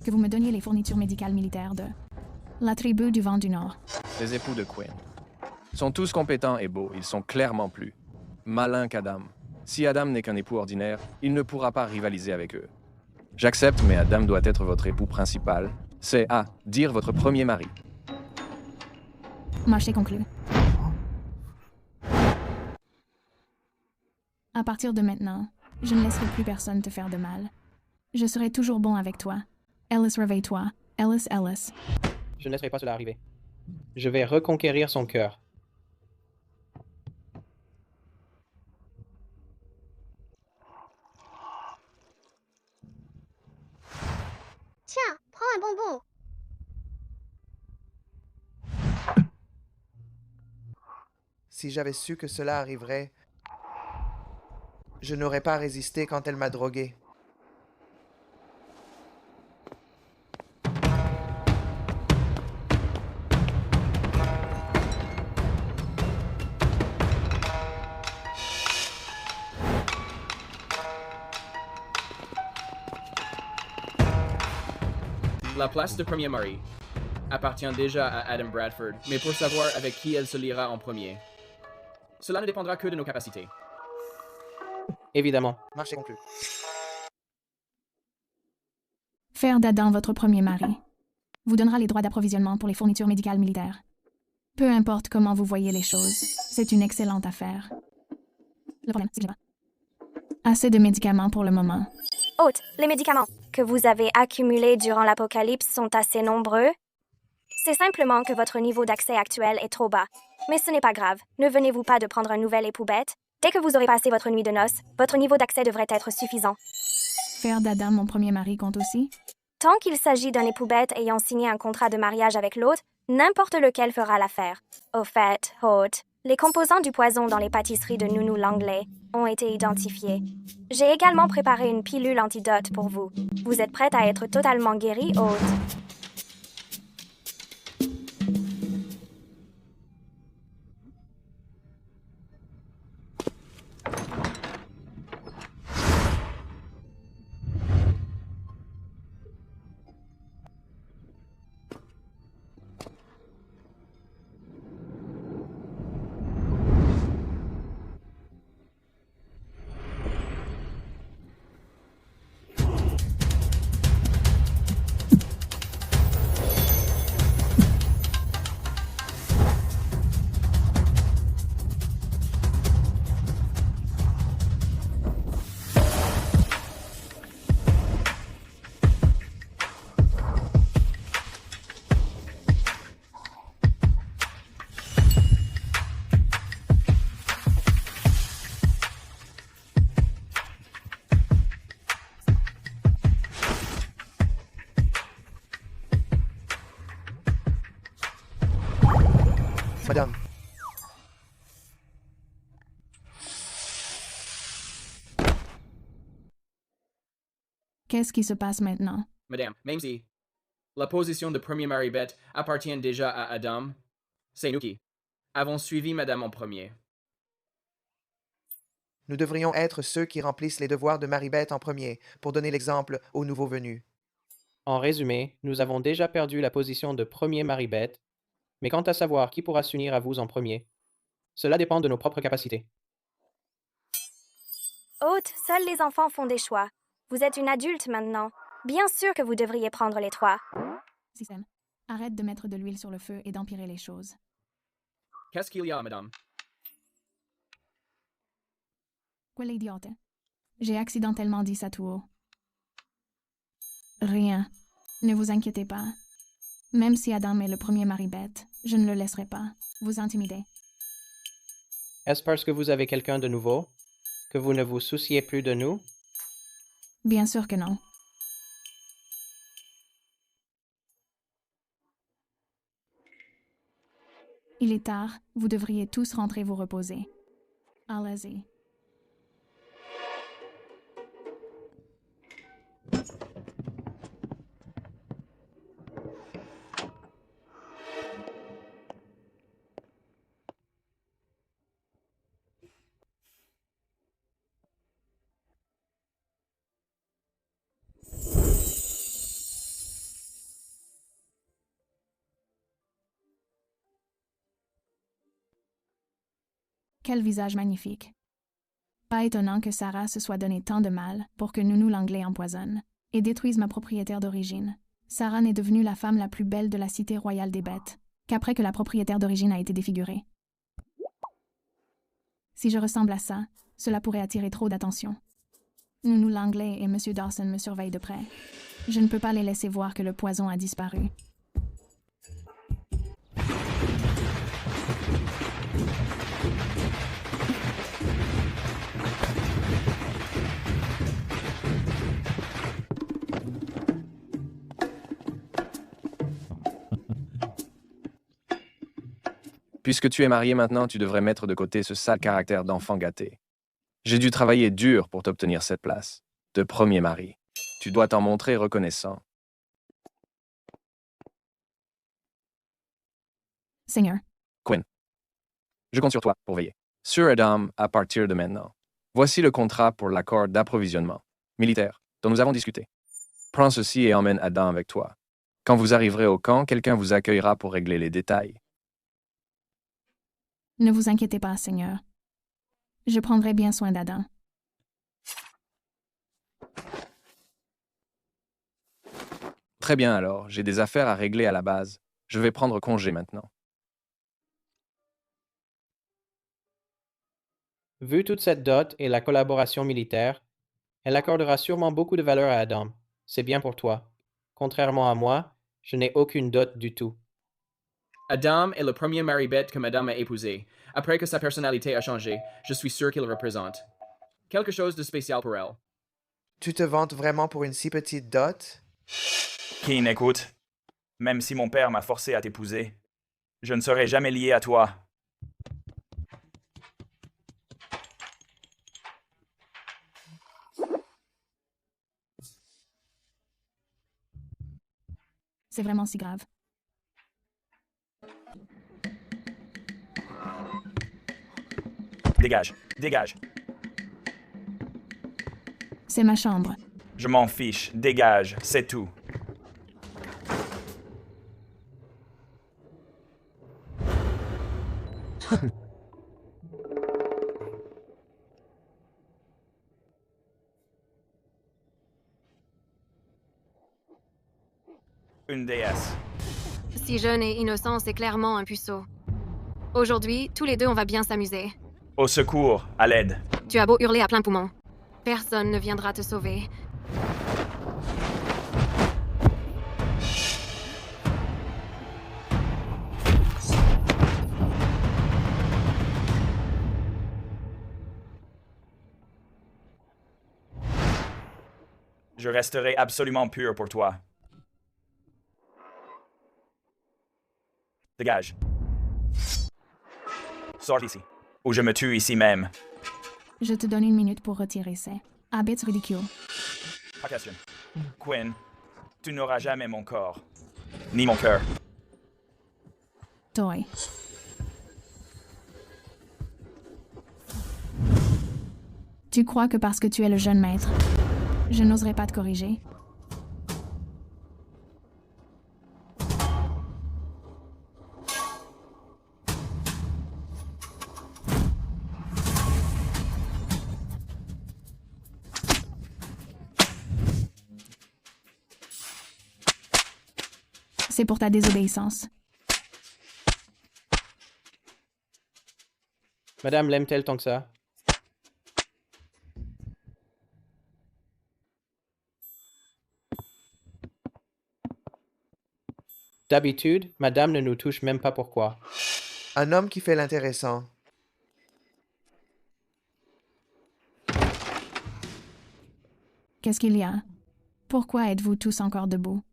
que vous me donniez les fournitures médicales militaires de la tribu du Vent du Nord. Les époux de Quinn sont tous compétents et beaux. Ils sont clairement plus malins qu'Adam. Si Adam n'est qu'un époux ordinaire, il ne pourra pas rivaliser avec eux. J'accepte, mais Adam doit être votre époux principal. C'est à dire votre premier mari. Marché conclu. À partir de maintenant, je ne laisserai plus personne te faire de mal. Je serai toujours bon avec toi. Ellis, réveille-toi. Ellis, Ellis. Je ne laisserai pas cela arriver. Je vais reconquérir son cœur. Tiens, prends un bonbon. Si j'avais su que cela arriverait, je n'aurais pas résisté quand elle m'a drogué. La place de premier mari appartient déjà à Adam Bradford, mais pour savoir avec qui elle se liera en premier, cela ne dépendra que de nos capacités. Évidemment. Marché conclu. Faire d'Adam votre premier mari vous donnera les droits d'approvisionnement pour les fournitures médicales militaires. Peu importe comment vous voyez les choses, c'est une excellente affaire. Le problème, c'est que j'ai pas assez de médicaments pour le moment. Hôte, les médicaments que vous avez accumulés durant l'apocalypse sont assez nombreux. C'est simplement que votre niveau d'accès actuel est trop bas. Mais ce n'est pas grave. Ne venez-vous pas de prendre un nouvel époux-bête? Dès que vous aurez passé votre nuit de noces, votre niveau d'accès devrait être suffisant. Faire d'Adam mon premier mari compte aussi? Tant qu'il s'agit d'un époux-bête ayant signé un contrat de mariage avec l'autre, n'importe lequel fera l'affaire. Au fait, hôte, les composants du poison dans les pâtisseries de Nounou Langlais ont été identifiés. J'ai également préparé une pilule antidote pour vous. Vous êtes prête à être totalement guérie, hôte? Madame. Qu'est-ce qui se passe maintenant? Madame, même si la position de premier mari bête appartient déjà à Adam, c'est nous qui avons suivi Madame en premier. Nous devrions être ceux qui remplissent les devoirs de Maribeth en premier, pour donner l'exemple aux nouveaux venus. En résumé, nous avons déjà perdu la position de premier mari-bête, mais quant à savoir qui pourra s'unir à vous en premier, cela dépend de nos propres capacités. Hôte, seuls les enfants font des choix. Vous êtes une adulte maintenant. Bien sûr que vous devriez prendre les 3. Système. Arrête de mettre de l'huile sur le feu et d'empirer les choses. Qu'est-ce qu'il y a, madame? Quell'idiote. J'ai accidentellement dit ça tout haut. Rien. Ne vous inquiétez pas. Même si Adam est le premier mari bête, je ne le laisserai pas vous intimider. Est-ce parce que vous avez quelqu'un de nouveau que vous ne vous souciez plus de nous? Bien sûr que non. Il est tard, vous devriez tous rentrer vous reposer. Allez-y. Quel visage magnifique. Pas étonnant que Sarah se soit donné tant de mal pour que Nounou l'Anglais empoisonne et détruise ma propriétaire d'origine. Sarah n'est devenue la femme la plus belle de la cité royale des bêtes qu'après que la propriétaire d'origine a été défigurée. Si je ressemble à ça, cela pourrait attirer trop d'attention. Nounou l'Anglais et M. Dawson me surveillent de près. Je ne peux pas les laisser voir que le poison a disparu. Puisque tu es marié maintenant, tu devrais mettre de côté ce sale caractère d'enfant gâté. J'ai dû travailler dur pour t'obtenir cette place de premier mari. Tu dois t'en montrer reconnaissant. Seigneur. Quinn. Je compte sur toi pour veiller sur Adam à partir de maintenant. Voici le contrat pour l'accord d'approvisionnement militaire dont nous avons discuté. Prends ceci et emmène Adam avec toi. Quand vous arriverez au camp, quelqu'un vous accueillera pour régler les détails. Ne vous inquiétez pas, Seigneur. Je prendrai bien soin d'Adam. Très bien alors, j'ai des affaires à régler à la base. Je vais prendre congé maintenant. Vu toute cette dot et la collaboration militaire, elle accordera sûrement beaucoup de valeur à Adam. C'est bien pour toi. Contrairement à moi, je n'ai aucune dot du tout. Adam est le premier mari bête que madame a épousé. Après que sa personnalité a changé, je suis sûr qu'il représente quelque chose de spécial pour elle. Tu te vantes vraiment pour une si petite dot? Keen, écoute. Même si mon père m'a forcé à t'épouser, je ne serai jamais lié à toi. C'est vraiment si grave. Dégage, dégage. C'est ma chambre. Je m'en fiche, dégage, c'est tout. Une déesse. Si jeune et innocent, c'est clairement un puceau. Aujourd'hui, tous les deux, on va bien s'amuser. Au secours, à l'aide. Tu as beau hurler à plein poumon. Personne ne viendra te sauver. Je resterai absolument pur pour toi. Dégage. Sors d'ici. Ou je me tue ici même. Je te donne 1 minute pour retirer ces habits ridicules. Pas question. Quinn, tu n'auras jamais mon corps. Ni mon cœur. Toy. Tu crois que parce que tu es le jeune maître, je n'oserais pas te corriger? C'est pour ta désobéissance. Madame l'aime-t-elle tant que ça? D'habitude, madame ne nous touche même pas pourquoi. Un homme qui fait l'intéressant. Qu'est-ce qu'il y a? Pourquoi êtes-vous tous encore debout?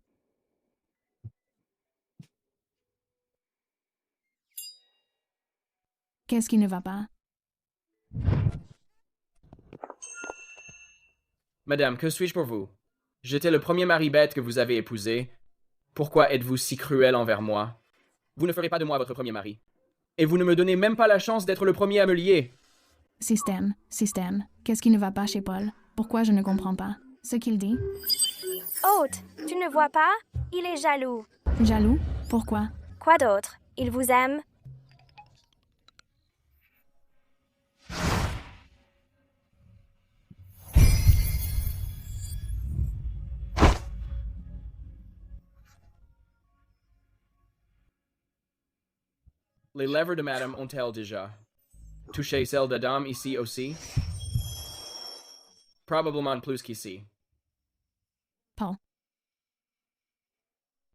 Qu'est-ce qui ne va pas? Madame, que suis-je pour vous? J'étais le premier mari bête que vous avez épousé. Pourquoi êtes-vous si cruel envers moi? Vous ne ferez pas de moi votre premier mari. Et vous ne me donnez même pas la chance d'être le premier à me lier. Système. Qu'est-ce qui ne va pas chez Paul? Pourquoi je ne comprends pas? Ce qu'il dit? Hôte, tu ne vois pas? Il est jaloux. Jaloux? Pourquoi? Quoi d'autre? Il vous aime? Les lèvres de madame ont-elles déjà touché celles d'Adam ici aussi? Probablement plus qu'ici. Paul.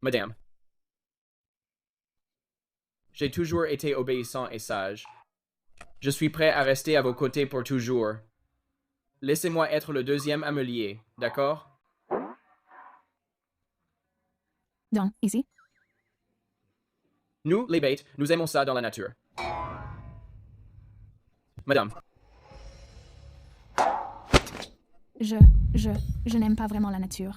Madame, j'ai toujours été obéissant et sage. Je suis prêt à rester à vos côtés pour toujours. Laissez-moi être le deuxième à me lier, d'accord? Donc, ici? Nous, les bêtes, nous aimons ça dans la nature. Madame. Je n'aime pas vraiment la nature.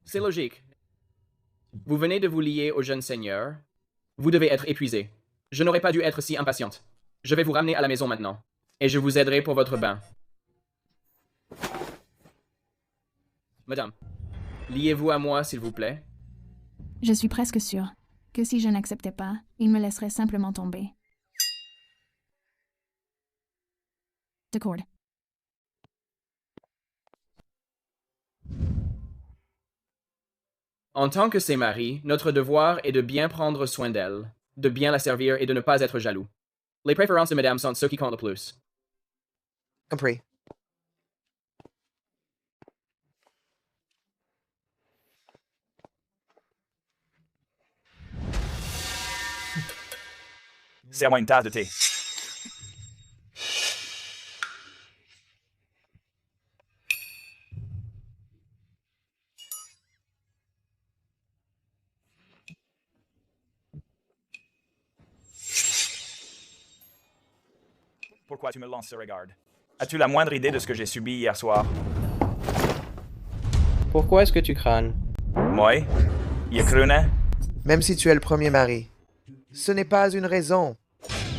C'est logique. Vous venez de vous lier au jeune seigneur. Vous devez être épuisé. Je n'aurais pas dû être si impatiente. Je vais vous ramener à la maison maintenant. Et je vous aiderai pour votre bain. Madame, liez-vous à moi, s'il vous plaît. Je suis presque sûre que si je n'acceptais pas, il me laisserait simplement tomber. D'accord. En tant que ses maris, notre devoir est de bien prendre soin d'elle, de bien la servir et de ne pas être jaloux. Les préférences de madame sont ce qui compte le plus. Compris. Serre-moi une tasse de thé. Pourquoi tu me lances ce regard? As-tu la moindre idée de ce que j'ai subi hier soir? Pourquoi est-ce que tu crânes? Moi? Il crûne? Même si tu es le premier mari. Ce n'est pas une raison.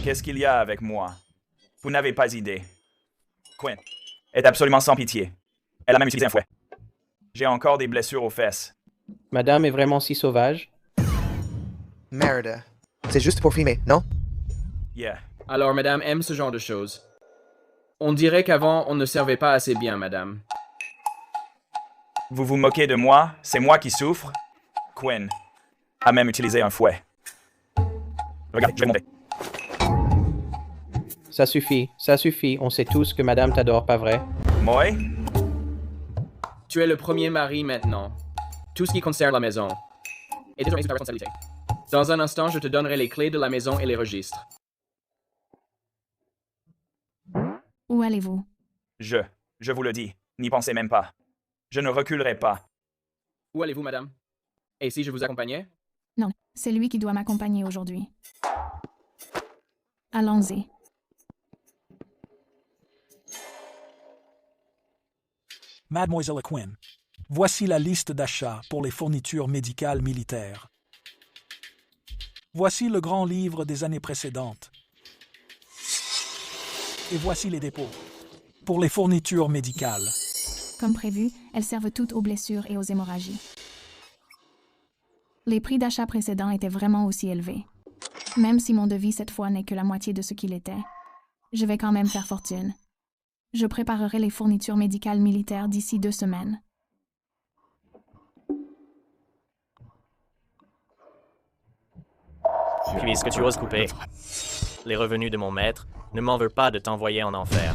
Qu'est-ce qu'il y a avec moi? Vous n'avez pas idée. Quinn est absolument sans pitié. Elle a même utilisé un fouet. J'ai encore des blessures aux fesses. Madame est vraiment si sauvage? Merde. C'est juste pour filmer, non? Yeah. Alors, madame aime ce genre de choses. On dirait qu'avant, on ne servait pas assez bien, madame. Vous vous moquez de moi? C'est moi qui souffre? Quinn a même utilisé un fouet. Regardez, je vais monter. Ça suffit, on sait tous que madame t'adore, pas vrai? Moi? Tu es le premier mari maintenant. Tout ce qui concerne la maison est désormais sous ta responsabilité. Dans un instant, je te donnerai les clés de la maison et les registres. Où allez-vous? Je vous le dis, n'y pensez même pas. Je ne reculerai pas. Où allez-vous, madame? Et si je vous accompagnais? Non, c'est lui qui doit m'accompagner aujourd'hui. Allons-y. Mademoiselle Quinn, voici la liste d'achats pour les fournitures médicales militaires. Voici le grand livre des années précédentes. Et voici les dépôts pour les fournitures médicales. Comme prévu, elles servent toutes aux blessures et aux hémorragies. Les prix d'achat précédents étaient vraiment aussi élevés. Même si mon devis cette fois n'est que la moitié de ce qu'il était, je vais quand même faire fortune. Je préparerai les fournitures médicales militaires d'ici 2 semaines. Puisque tu oses couper les revenus de mon maître, ne m'en veux pas de t'envoyer en enfer.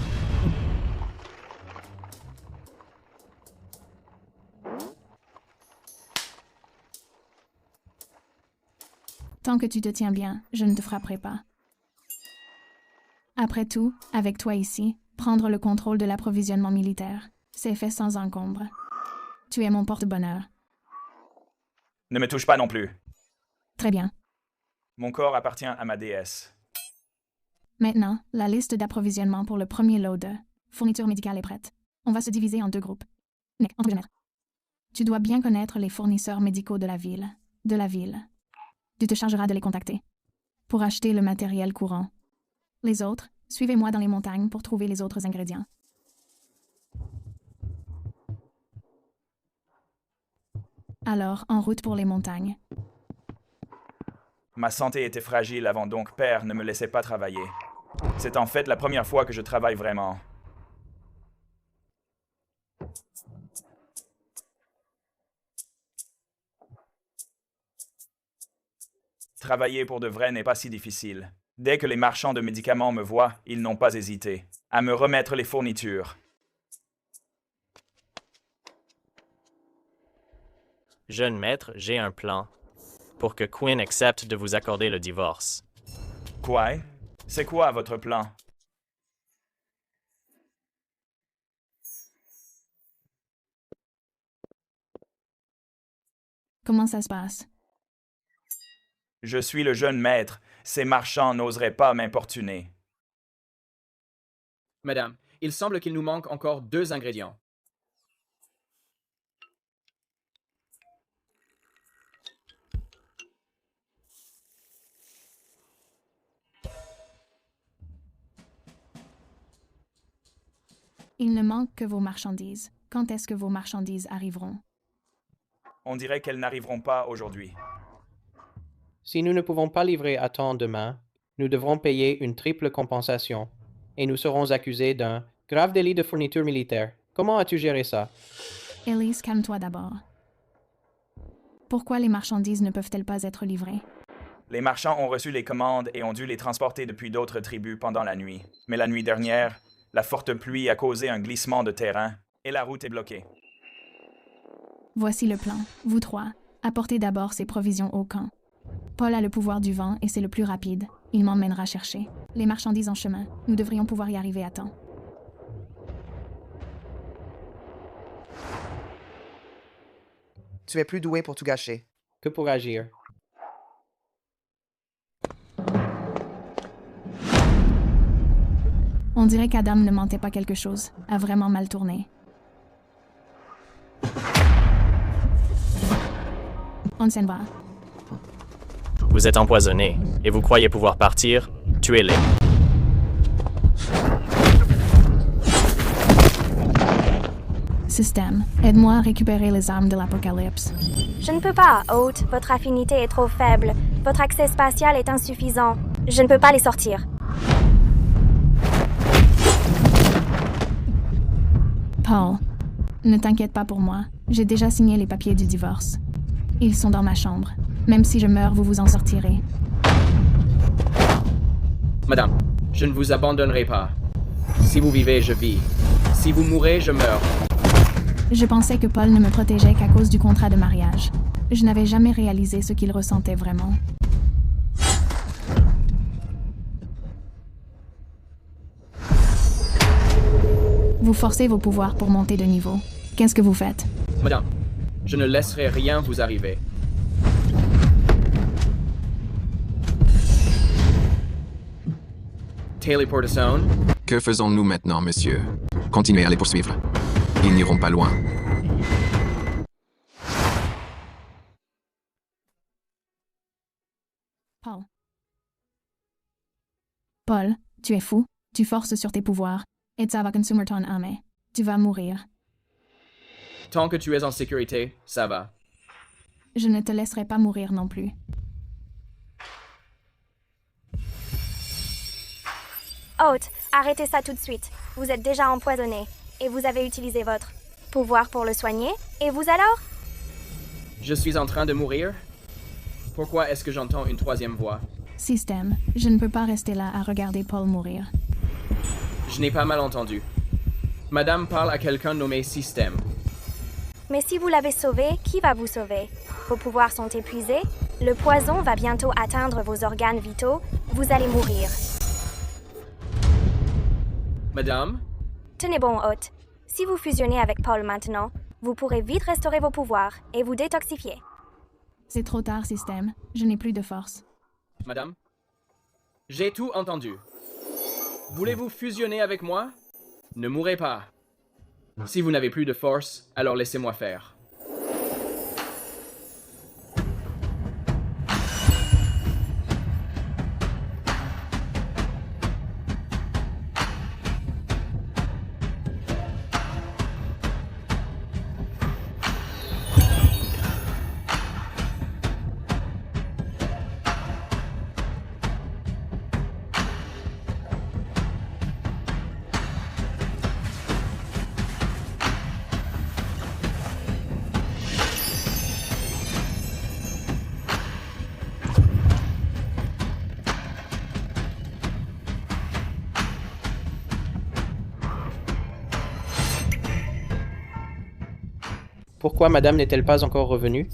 Tant que tu te tiens bien, je ne te frapperai pas. Après tout, avec toi ici, prendre le contrôle de l'approvisionnement militaire, c'est fait sans encombre. Tu es mon porte-bonheur. Ne me touche pas non plus. Très bien. Mon corps appartient à ma déesse. Maintenant, la liste d'approvisionnement pour le premier lot de fournitures médicales est prête. On va se diviser en deux groupes. Nick, entre guillemets. Tu dois bien connaître les fournisseurs médicaux de la ville. Tu te chargeras de les contacter pour acheter le matériel courant. Les autres, suivez-moi dans les montagnes pour trouver les autres ingrédients. Alors, en route pour les montagnes. Ma santé était fragile avant donc Père ne me laissait pas travailler. C'est en fait la première fois que je travaille vraiment. Travailler pour de vrai n'est pas si difficile. Dès que les marchands de médicaments me voient, ils n'ont pas hésité à me remettre les fournitures. Jeune maître, j'ai un plan pour que Quinn accepte de vous accorder le divorce. Quoi? C'est quoi votre plan? Comment ça se passe? Je suis le jeune maître. Ces marchands n'oseraient pas m'importuner. Madame, il semble qu'il nous manque encore 2 ingrédients. Il ne manque que vos marchandises. Quand est-ce que vos marchandises arriveront? On dirait qu'elles n'arriveront pas aujourd'hui. Si nous ne pouvons pas livrer à temps demain, nous devrons payer une triple compensation et nous serons accusés d'un grave délit de fourniture militaire. Comment as-tu géré ça? Elise, calme-toi d'abord. Pourquoi les marchandises ne peuvent-elles pas être livrées? Les marchands ont reçu les commandes et ont dû les transporter depuis d'autres tribus pendant la nuit. Mais la nuit dernière, la forte pluie a causé un glissement de terrain et la route est bloquée. Voici le plan. Vous trois, apportez d'abord ces provisions au camp. Paul a le pouvoir du vent et c'est le plus rapide. Il m'emmènera chercher les marchandises en chemin. Nous devrions pouvoir y arriver à temps. Tu es plus doué pour tout gâcher. Que pour agir. On dirait qu'Adam ne mentait pas quelque chose, a vraiment mal tourné. On s'en va. Vous êtes empoisonné et vous croyez pouvoir partir? Tuez-les. Système, aide-moi à récupérer les armes de l'Apocalypse. Je ne peux pas, Hôte. Votre affinité est trop faible. Votre accès spatial est insuffisant. Je ne peux pas les sortir. Paul, ne t'inquiète pas pour moi. J'ai déjà signé les papiers du divorce. Ils sont dans ma chambre. Même si je meurs, vous vous en sortirez. Madame, je ne vous abandonnerai pas. Si vous vivez, je vis. Si vous mourrez, je meurs. Je pensais que Paul ne me protégeait qu'à cause du contrat de mariage. Je n'avais jamais réalisé ce qu'il ressentait vraiment. Vous forcez vos pouvoirs pour monter de niveau. Qu'est-ce que vous faites? Madame, je ne laisserai rien vous arriver. Téléportation. Que faisons-nous maintenant, monsieur? Continuez à les poursuivre. Ils n'iront pas loin. Paul. Paul, tu es fou. Tu forces sur tes pouvoirs. Et ça va consumer ton âme. Tu vas mourir. Tant que tu es en sécurité, ça va. Je ne te laisserai pas mourir non plus. Hôte, arrêtez ça tout de suite. Vous êtes déjà empoisonné et vous avez utilisé votre pouvoir pour le soigner. Et vous alors? Je suis en train de mourir? Pourquoi est-ce que j'entends une troisième voix? Système, je ne peux pas rester là à regarder Paul mourir. Je n'ai pas mal entendu. Madame parle à quelqu'un nommé Système. Mais si vous l'avez sauvé, qui va vous sauver? Vos pouvoirs sont épuisés, le poison va bientôt atteindre vos organes vitaux, vous allez mourir. Madame? Tenez bon, hôte. Si vous fusionnez avec Paul maintenant, vous pourrez vite restaurer vos pouvoirs et vous détoxifier. C'est trop tard, Système. Je n'ai plus de force. Madame? J'ai tout entendu. Voulez-vous fusionner avec moi? Ne mourrez pas. Si vous n'avez plus de force, alors laissez-moi faire. Pourquoi madame n'est-elle pas encore revenue?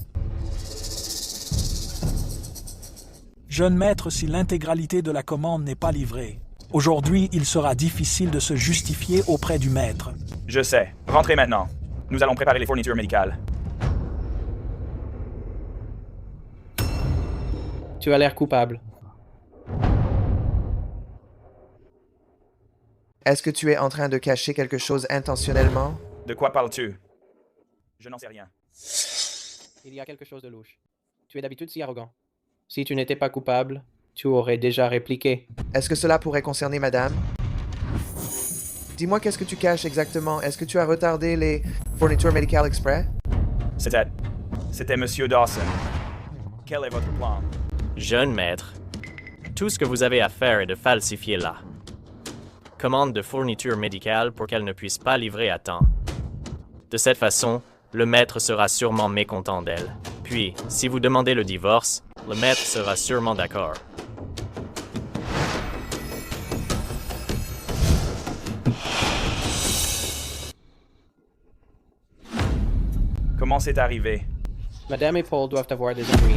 Jeune maître, si l'intégralité de la commande n'est pas livrée, aujourd'hui, il sera difficile de se justifier auprès du maître. Je sais. Rentrez maintenant. Nous allons préparer les fournitures médicales. Tu as l'air coupable. Est-ce que tu es en train de cacher quelque chose intentionnellement? De quoi parles-tu? Je n'en sais rien. Il y a quelque chose de louche. Tu es d'habitude si arrogant. Si tu n'étais pas coupable, tu aurais déjà répliqué. Est-ce que cela pourrait concerner madame? Dis-moi qu'est-ce que tu caches exactement? Est-ce que tu as retardé les fournitures médicales exprès? C'était Monsieur Dawson. Quel est votre plan? Jeune maître, tout ce que vous avez à faire est de falsifier là. Commande de fournitures médicales pour qu'elle ne puisse pas livrer à temps. De cette façon, le maître sera sûrement mécontent d'elle. Puis, si vous demandez le divorce, le maître sera sûrement d'accord. Comment c'est arrivé? Madame et Paul doivent avoir des ennuis.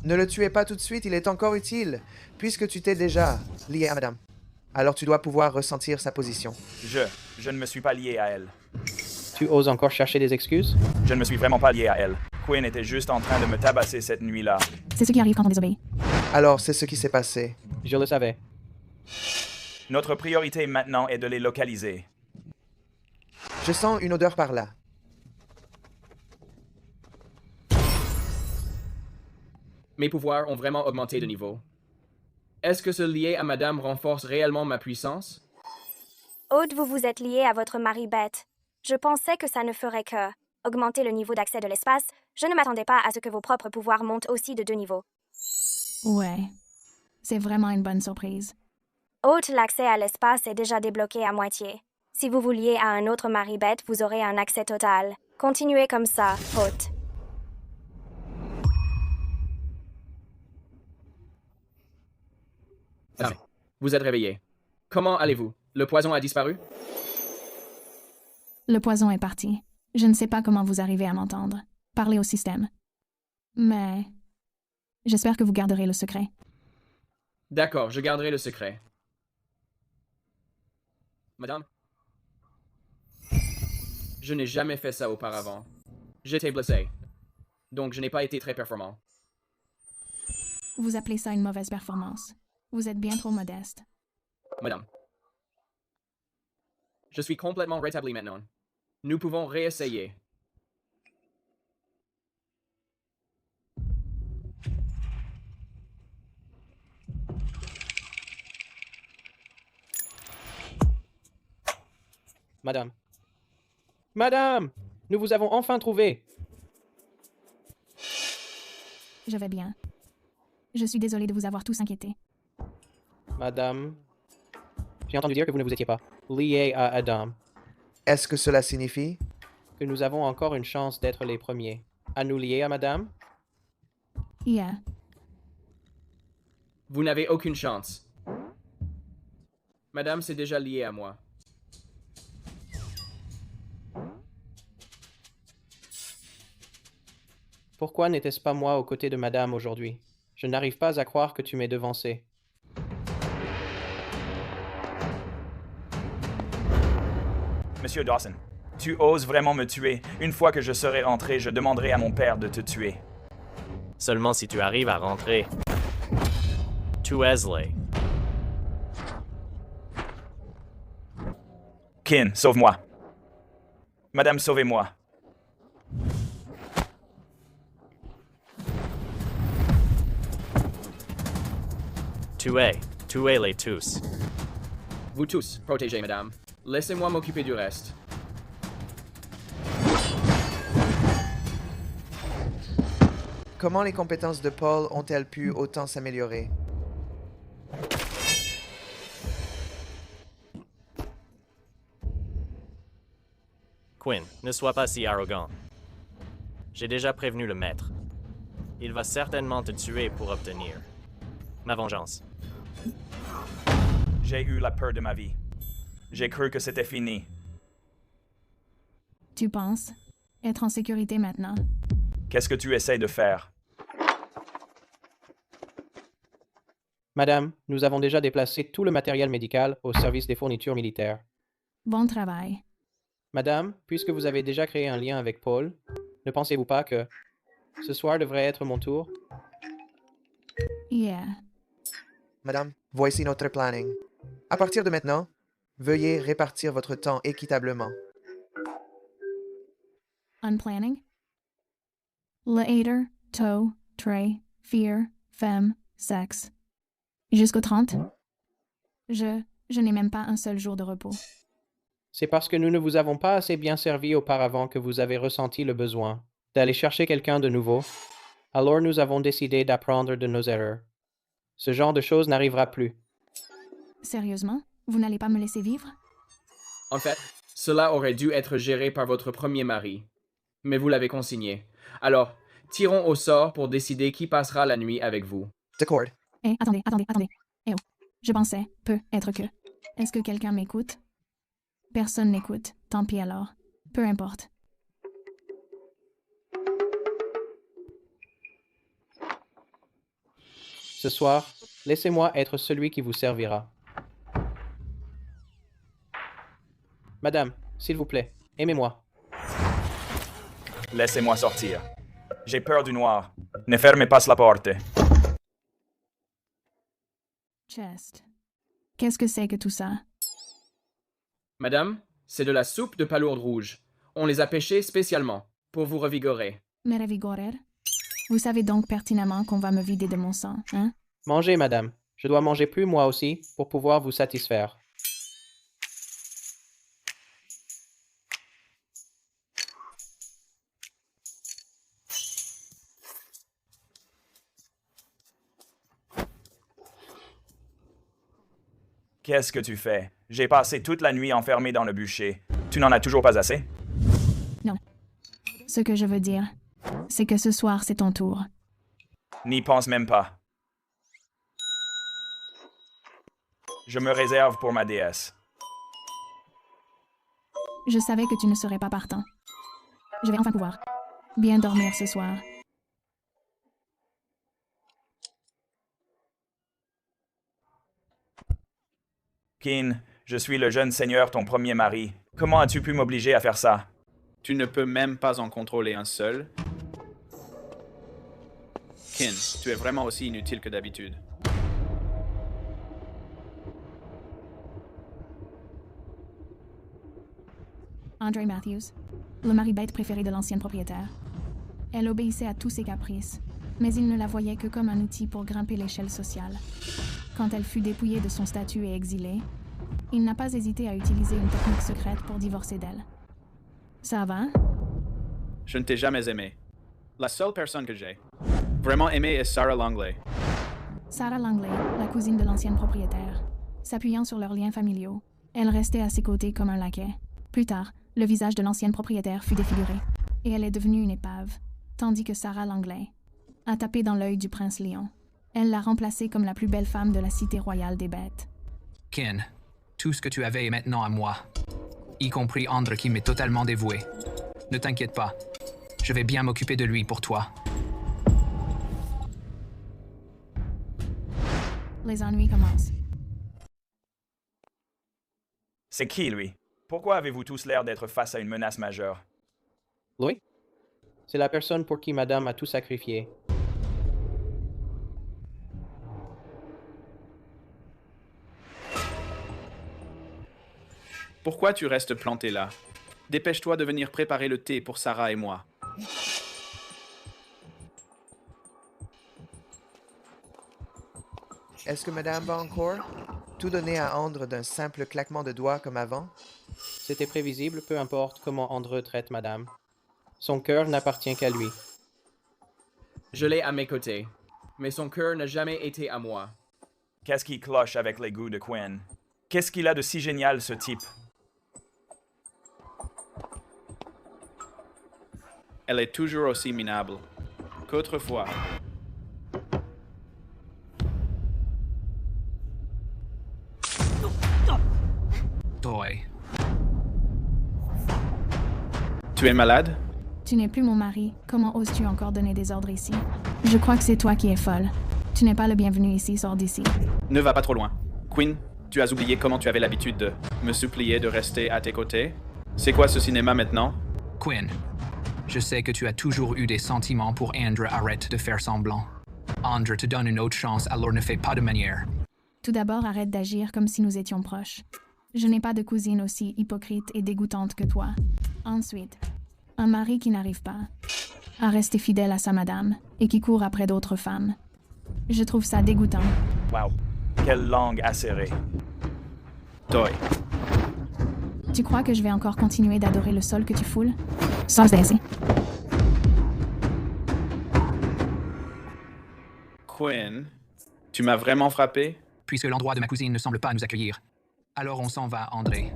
Ne le tuez pas tout de suite, il est encore utile, puisque tu t'es déjà lié à madame. Alors tu dois pouvoir ressentir sa position. Je ne me suis pas lié à elle. Tu oses encore chercher des excuses? Je ne me suis vraiment pas lié à elle. Quinn était juste en train de me tabasser cette nuit-là. C'est ce qui arrive quand on désobéit. Alors, c'est ce qui s'est passé. Je le savais. Notre priorité maintenant est de les localiser. Je sens une odeur par là. Mes pouvoirs ont vraiment augmenté de niveau. Est-ce que se lier à madame renforce réellement ma puissance? Aude, vous vous êtes lié à votre mari bête. Je pensais que ça ne ferait que augmenter le niveau d'accès de l'espace. Je ne m'attendais pas à ce que vos propres pouvoirs montent aussi de 2 niveaux. Ouais. C'est vraiment une bonne surprise. Aude, l'accès à l'espace est déjà débloqué à moitié. Si vous vous liez à un autre mari bête, vous aurez un accès total. Continuez comme ça, Aude. Vous êtes réveillé. Comment allez-vous? Le poison a disparu? Le poison est parti. Je ne sais pas comment vous arrivez à m'entendre. Parlez au système. Mais j'espère que vous garderez le secret. D'accord, je garderai le secret. Madame? Je n'ai jamais fait ça auparavant. J'étais blessé. Donc je n'ai pas été très performant. Vous appelez ça une mauvaise performance. Vous êtes bien trop modeste. Madame. Je suis complètement rétabli maintenant. Nous pouvons réessayer. Madame. Madame! Nous vous avons enfin trouvé! Je vais bien. Je suis désolée de vous avoir tous inquiétés. Madame, j'ai entendu dire que vous ne vous étiez pas lié à Adam. Est-ce que cela signifie? Que nous avons encore une chance d'être les premiers. À nous lier à madame? Yeah. Vous n'avez aucune chance. Madame s'est déjà liée à moi. Pourquoi n'était-ce pas moi aux côtés de madame aujourd'hui? Je n'arrive pas à croire que tu m'aies devancé. Monsieur Dawson, tu oses vraiment me tuer. Une fois que je serai rentré, je demanderai à mon père de te tuer. Seulement si tu arrives à rentrer. Tuez-les. Kin, sauve-moi. Madame, sauvez-moi. Tuez-les tous. Vous tous, protégez, madame. Laissez-moi m'occuper du reste. Comment les compétences de Paul ont-elles pu autant s'améliorer? Quinn, ne sois pas si arrogant. J'ai déjà prévenu le maître. Il va certainement te tuer pour obtenir ma vengeance. J'ai eu la peur de ma vie. J'ai cru que c'était fini. Tu penses être en sécurité maintenant? Qu'est-ce que tu essaies de faire? Madame, nous avons déjà déplacé tout le matériel médical au service des fournitures militaires. Bon travail. Madame, puisque vous avez déjà créé un lien avec Paul, ne pensez-vous pas que ce soir devrait être mon tour? Yeah. Madame, voici notre planning. À partir de maintenant, veuillez répartir votre temps équitablement. Unplanning? Later, toe, tray, fear, femme, sexe. Jusqu'au 30? Je n'ai même pas un seul jour de repos. C'est parce que nous ne vous avons pas assez bien servi auparavant que vous avez ressenti le besoin d'aller chercher quelqu'un de nouveau. Alors nous avons décidé d'apprendre de nos erreurs. Ce genre de choses n'arrivera plus. Sérieusement? Vous n'allez pas me laisser vivre? En fait, cela aurait dû être géré par votre premier mari. Mais vous l'avez consigné. Alors, tirons au sort pour décider qui passera la nuit avec vous. D'accord. Attendez. Eh oh. Je pensais, peut être que. Est-ce que quelqu'un m'écoute? Personne n'écoute. Tant pis alors. Peu importe. Ce soir, laissez-moi être celui qui vous servira. Madame, s'il vous plaît, aimez-moi. Laissez-moi sortir. J'ai peur du noir. Ne fermez pas la porte. Chest. Qu'est-ce que c'est que tout ça? Madame, c'est de la soupe de palourdes rouges. On les a pêchées spécialement, pour vous revigorer. Me revigorer? Vous savez donc pertinemment qu'on va me vider de mon sang, hein? Mangez, madame. Je dois manger plus moi aussi pour pouvoir vous satisfaire. Qu'est-ce que tu fais? J'ai passé toute la nuit enfermé dans le bûcher. Tu n'en as toujours pas assez? Non. Ce que je veux dire, c'est que ce soir, c'est ton tour. N'y pense même pas. Je me réserve pour ma déesse. Je savais que tu ne serais pas partant. Je vais enfin pouvoir bien dormir ce soir. Kin, je suis le jeune seigneur, ton premier mari. Comment as-tu pu m'obliger à faire ça? Tu ne peux même pas en contrôler un seul. Kin, tu es vraiment aussi inutile que d'habitude. Andre Matthews, le mari bête préféré de l'ancienne propriétaire. Elle obéissait à tous ses caprices, mais il ne la voyait que comme un outil pour grimper l'échelle sociale. Quand elle fut dépouillée de son statut et exilée, il n'a pas hésité à utiliser une technique secrète pour divorcer d'elle. Ça va? Je ne t'ai jamais aimé. La seule personne que j'ai vraiment aimée est Sarah Langley. Sarah Langley, la cousine de l'ancienne propriétaire. S'appuyant sur leurs liens familiaux, elle restait à ses côtés comme un laquais. Plus tard, le visage de l'ancienne propriétaire fut défiguré, et elle est devenue une épave, tandis que Sarah Langley, a tapé dans l'œil du prince Lion. Elle l'a remplacée comme la plus belle femme de la cité royale des bêtes. Ken, tout ce que tu avais est maintenant à moi, y compris Andre qui m'est totalement dévoué. Ne t'inquiète pas, je vais bien m'occuper de lui pour toi. Les ennuis commencent. C'est qui, lui? Pourquoi avez-vous tous l'air d'être face à une menace majeure? Louis? C'est la personne pour qui madame a tout sacrifié. Pourquoi tu restes planté là? Dépêche-toi de venir préparer le thé pour Sarah et moi. Est-ce que madame va encore tout donner à Andre d'un simple claquement de doigts comme avant? C'était prévisible, peu importe comment Andre traite madame. Son cœur n'appartient qu'à lui. Je l'ai à mes côtés, mais son cœur n'a jamais été à moi. Qu'est-ce qui cloche avec les goûts de Quinn? Qu'est-ce qu'il a de si génial, ce type? Elle est toujours aussi minable qu'autrefois. Toy. Tu es malade? Tu n'es plus mon mari. Comment oses-tu encore donner des ordres ici? Je crois que c'est toi qui es folle. Tu n'es pas le bienvenu ici, sors d'ici. Ne va pas trop loin. Quinn, tu as oublié comment tu avais l'habitude de me supplier de rester à tes côtés? C'est quoi ce cinéma maintenant? Quinn, je sais que tu as toujours eu des sentiments pour Andre, arrête de faire semblant. Andre te donne une autre chance, alors ne fais pas de manière. Tout d'abord, arrête d'agir comme si nous étions proches. Je n'ai pas de cousine aussi hypocrite et dégoûtante que toi. Ensuite, un mari qui n'arrive pas à rester fidèle à sa madame et qui court après d'autres femmes. Je trouve ça dégoûtant. Wow, quelle langue acérée. Toy. Tu crois que je vais encore continuer d'adorer le sol que tu foules? Sors d'ici. Quinn, tu m'as vraiment frappé? Puisque l'endroit de ma cousine ne semble pas nous accueillir. Alors on s'en va, André.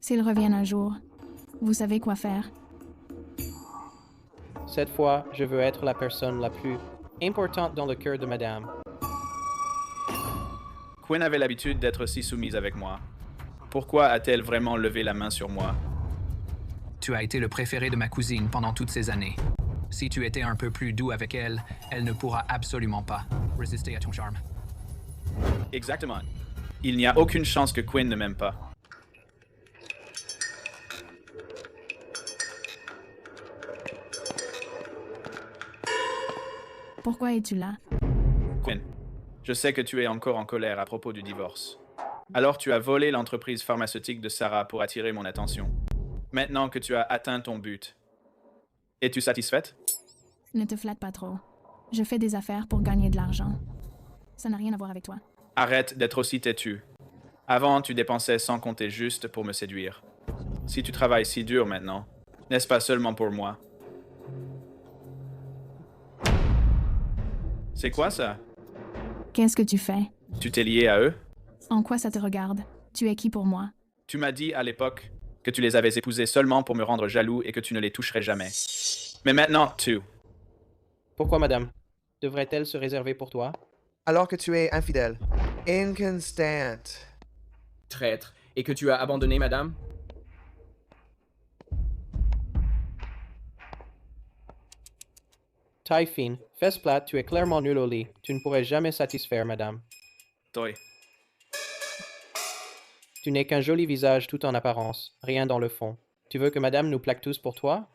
S'ils reviennent un jour, vous savez quoi faire. Cette fois, je veux être la personne la plus importante dans le cœur de madame. Quinn avait l'habitude d'être si soumise avec moi. Pourquoi a-t-elle vraiment levé la main sur moi? Tu as été le préféré de ma cousine pendant toutes ces années. Si tu étais un peu plus doux avec elle, elle ne pourra absolument pas résister à ton charme. Exactement. Il n'y a aucune chance que Quinn ne m'aime pas. Pourquoi es-tu là? Quinn, je sais que tu es encore en colère à propos du divorce. Alors tu as volé l'entreprise pharmaceutique de Sarah pour attirer mon attention. Maintenant que tu as atteint ton but, es-tu satisfaite? Ne te flatte pas trop. Je fais des affaires pour gagner de l'argent. Ça n'a rien à voir avec toi. Arrête d'être aussi têtu. Avant, tu dépensais sans compter juste pour me séduire. Si tu travailles si dur maintenant, n'est-ce pas seulement pour moi? C'est quoi ça? Qu'est-ce que tu fais? Tu t'es lié à eux? En quoi ça te regarde? Tu es qui pour moi? Tu m'as dit à l'époque que tu les avais épousés seulement pour me rendre jaloux et que tu ne les toucherais jamais. Mais maintenant, tu... Pourquoi, madame? Devrait-elle se réserver pour toi? Alors que tu es infidèle. Inconstant. Traître. Et que tu as abandonné, madame? Taille fine, fesses plates, tu es clairement nul au lit. Tu ne pourrais jamais satisfaire, madame. Toi. Tu n'es qu'un joli visage tout en apparence, rien dans le fond. Tu veux que madame nous plaque tous pour toi?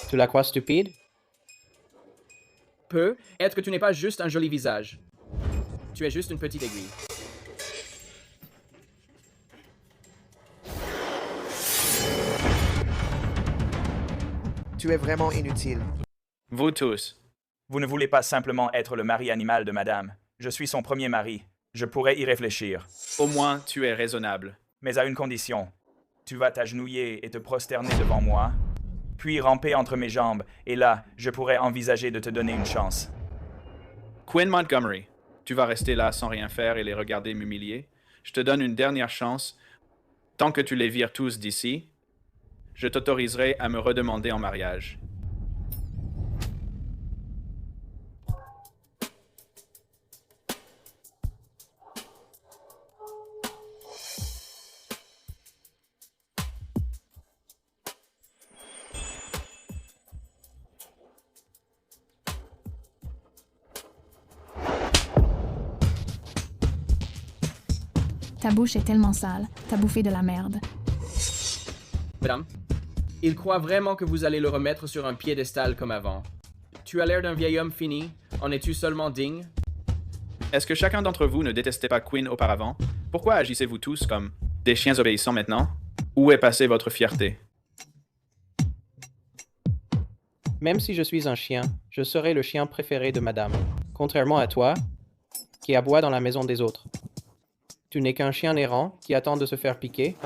Tu la crois stupide? Peu. Être que tu n'es pas juste un joli visage. Tu es juste une petite aiguille. Tu es vraiment inutile. Vous tous. Vous ne voulez pas simplement être le mari animal de madame. Je suis son premier mari. Je pourrais y réfléchir. Au moins, tu es raisonnable. Mais à une condition. Tu vas t'agenouiller et te prosterner devant moi, puis ramper entre mes jambes, et là, je pourrais envisager de te donner une chance. Quinn Montgomery, tu vas rester là sans rien faire et les regarder m'humilier. Je te donne une dernière chance. Tant que tu les vires tous d'ici, je t'autoriserai à me redemander en mariage. Ta bouche est tellement sale, t'as bouffé de la merde. Madame, il croit vraiment que vous allez le remettre sur un piédestal comme avant. Tu as l'air d'un vieil homme fini. En es-tu seulement digne? Est-ce que chacun d'entre vous ne détestait pas Quinn auparavant? Pourquoi agissez-vous tous comme des chiens obéissants maintenant? Où est passée votre fierté? Même si je suis un chien, je serai le chien préféré de madame, contrairement à toi, qui aboie dans la maison des autres. Tu n'es qu'un chien errant qui attend de se faire piquer.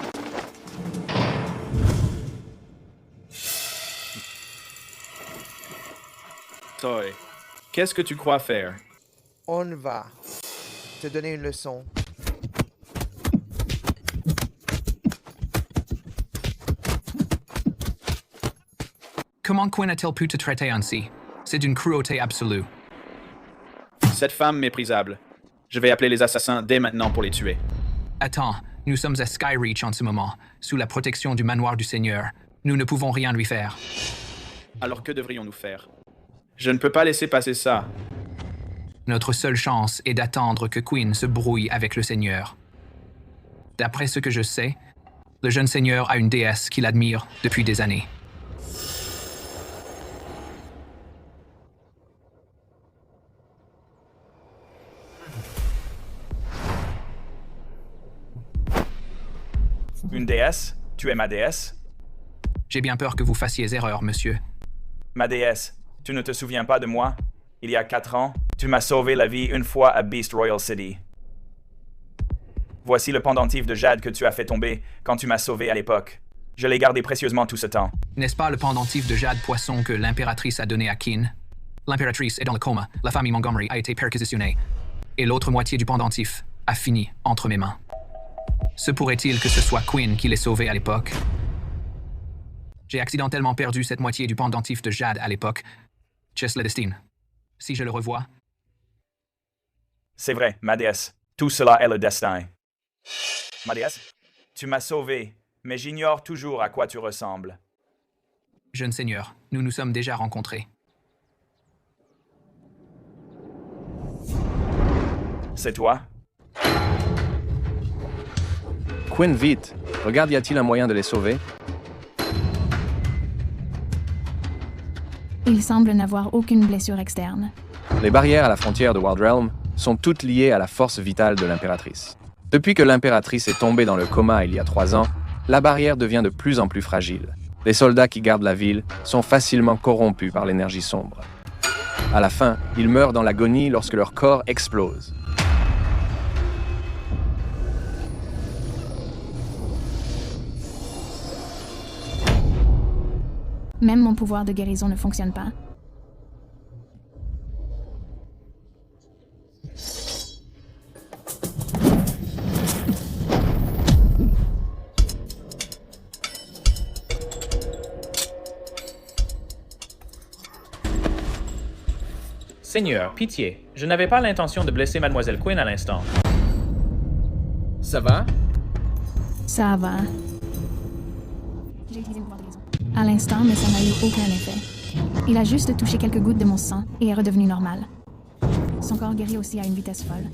Toy, qu'est-ce que tu crois faire? On va te donner une leçon. Comment Quinn a-t-il pu te traiter ainsi? C'est d'une cruauté absolue. Cette femme méprisable. Je vais appeler les assassins dès maintenant pour les tuer. Attends, nous sommes à Skyreach en ce moment, sous la protection du manoir du Seigneur. Nous ne pouvons rien lui faire. Alors que devrions-nous faire? Je ne peux pas laisser passer ça. Notre seule chance est d'attendre que Quinn se brouille avec le Seigneur. D'après ce que je sais, le jeune Seigneur a une déesse qu'il admire depuis des années. Une déesse? Tu es ma déesse? J'ai bien peur que vous fassiez erreur, monsieur. Ma déesse, tu ne te souviens pas de moi? Il y a 4 ans, tu m'as sauvé la vie une fois à Beast Royal City. Voici le pendentif de jade que tu as fait tomber quand tu m'as sauvé à l'époque. Je l'ai gardé précieusement tout ce temps. N'est-ce pas le pendentif de jade poisson que l'impératrice a donné à Quinn? L'impératrice est dans le coma, la famille Montgomery a été perquisitionnée, et l'autre moitié du pendentif a fini entre mes mains. Se pourrait-il que ce soit Quinn qui l'ait sauvé à l'époque? J'ai accidentellement perdu cette moitié du pendentif de jade à l'époque. Chess le destin. Si je le revois... C'est vrai, ma déesse. Tout cela est le destin. Ma déesse, tu m'as sauvé, mais j'ignore toujours à quoi tu ressembles. Jeune seigneur, nous nous sommes déjà rencontrés. C'est toi? Quinn, vite! Regarde, y a-t-il un moyen de les sauver? Il semble n'avoir aucune blessure externe. Les barrières à la frontière de Wild Realm sont toutes liées à la force vitale de l'impératrice. Depuis que l'impératrice est tombée dans le coma il y a 3 ans, la barrière devient de plus en plus fragile. Les soldats qui gardent la ville sont facilement corrompus par l'énergie sombre. À la fin, ils meurent dans l'agonie lorsque leur corps explose. Même mon pouvoir de guérison ne fonctionne pas. Seigneur, pitié, je n'avais pas l'intention de blesser Mademoiselle Quinn à l'instant. Ça va? Ça va. J'ai utilisé mon pouvoir de guérison. À l'instant, mais ça n'a eu aucun effet. Il a juste touché quelques gouttes de mon sang et est redevenu normal. Son corps guérit aussi à une vitesse folle.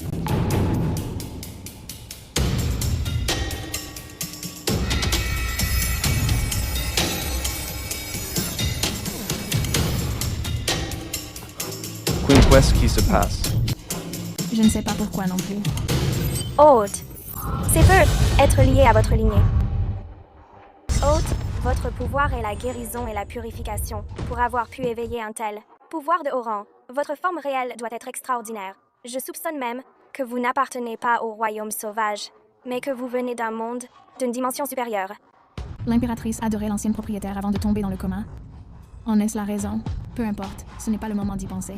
Quinn, qu'est-ce qui se passe? Je ne sais pas pourquoi non plus. Hôte, c'est peut être lié à votre lignée. Hôte, votre pouvoir est la guérison et la purification. Pour avoir pu éveiller un tel pouvoir de haut rang, votre forme réelle doit être extraordinaire. Je soupçonne même que vous n'appartenez pas au royaume sauvage, mais que vous venez d'un monde, d'une dimension supérieure. L'impératrice adorait l'ancienne propriétaire avant de tomber dans le coma. En est-ce la raison? Peu importe, ce n'est pas le moment d'y penser.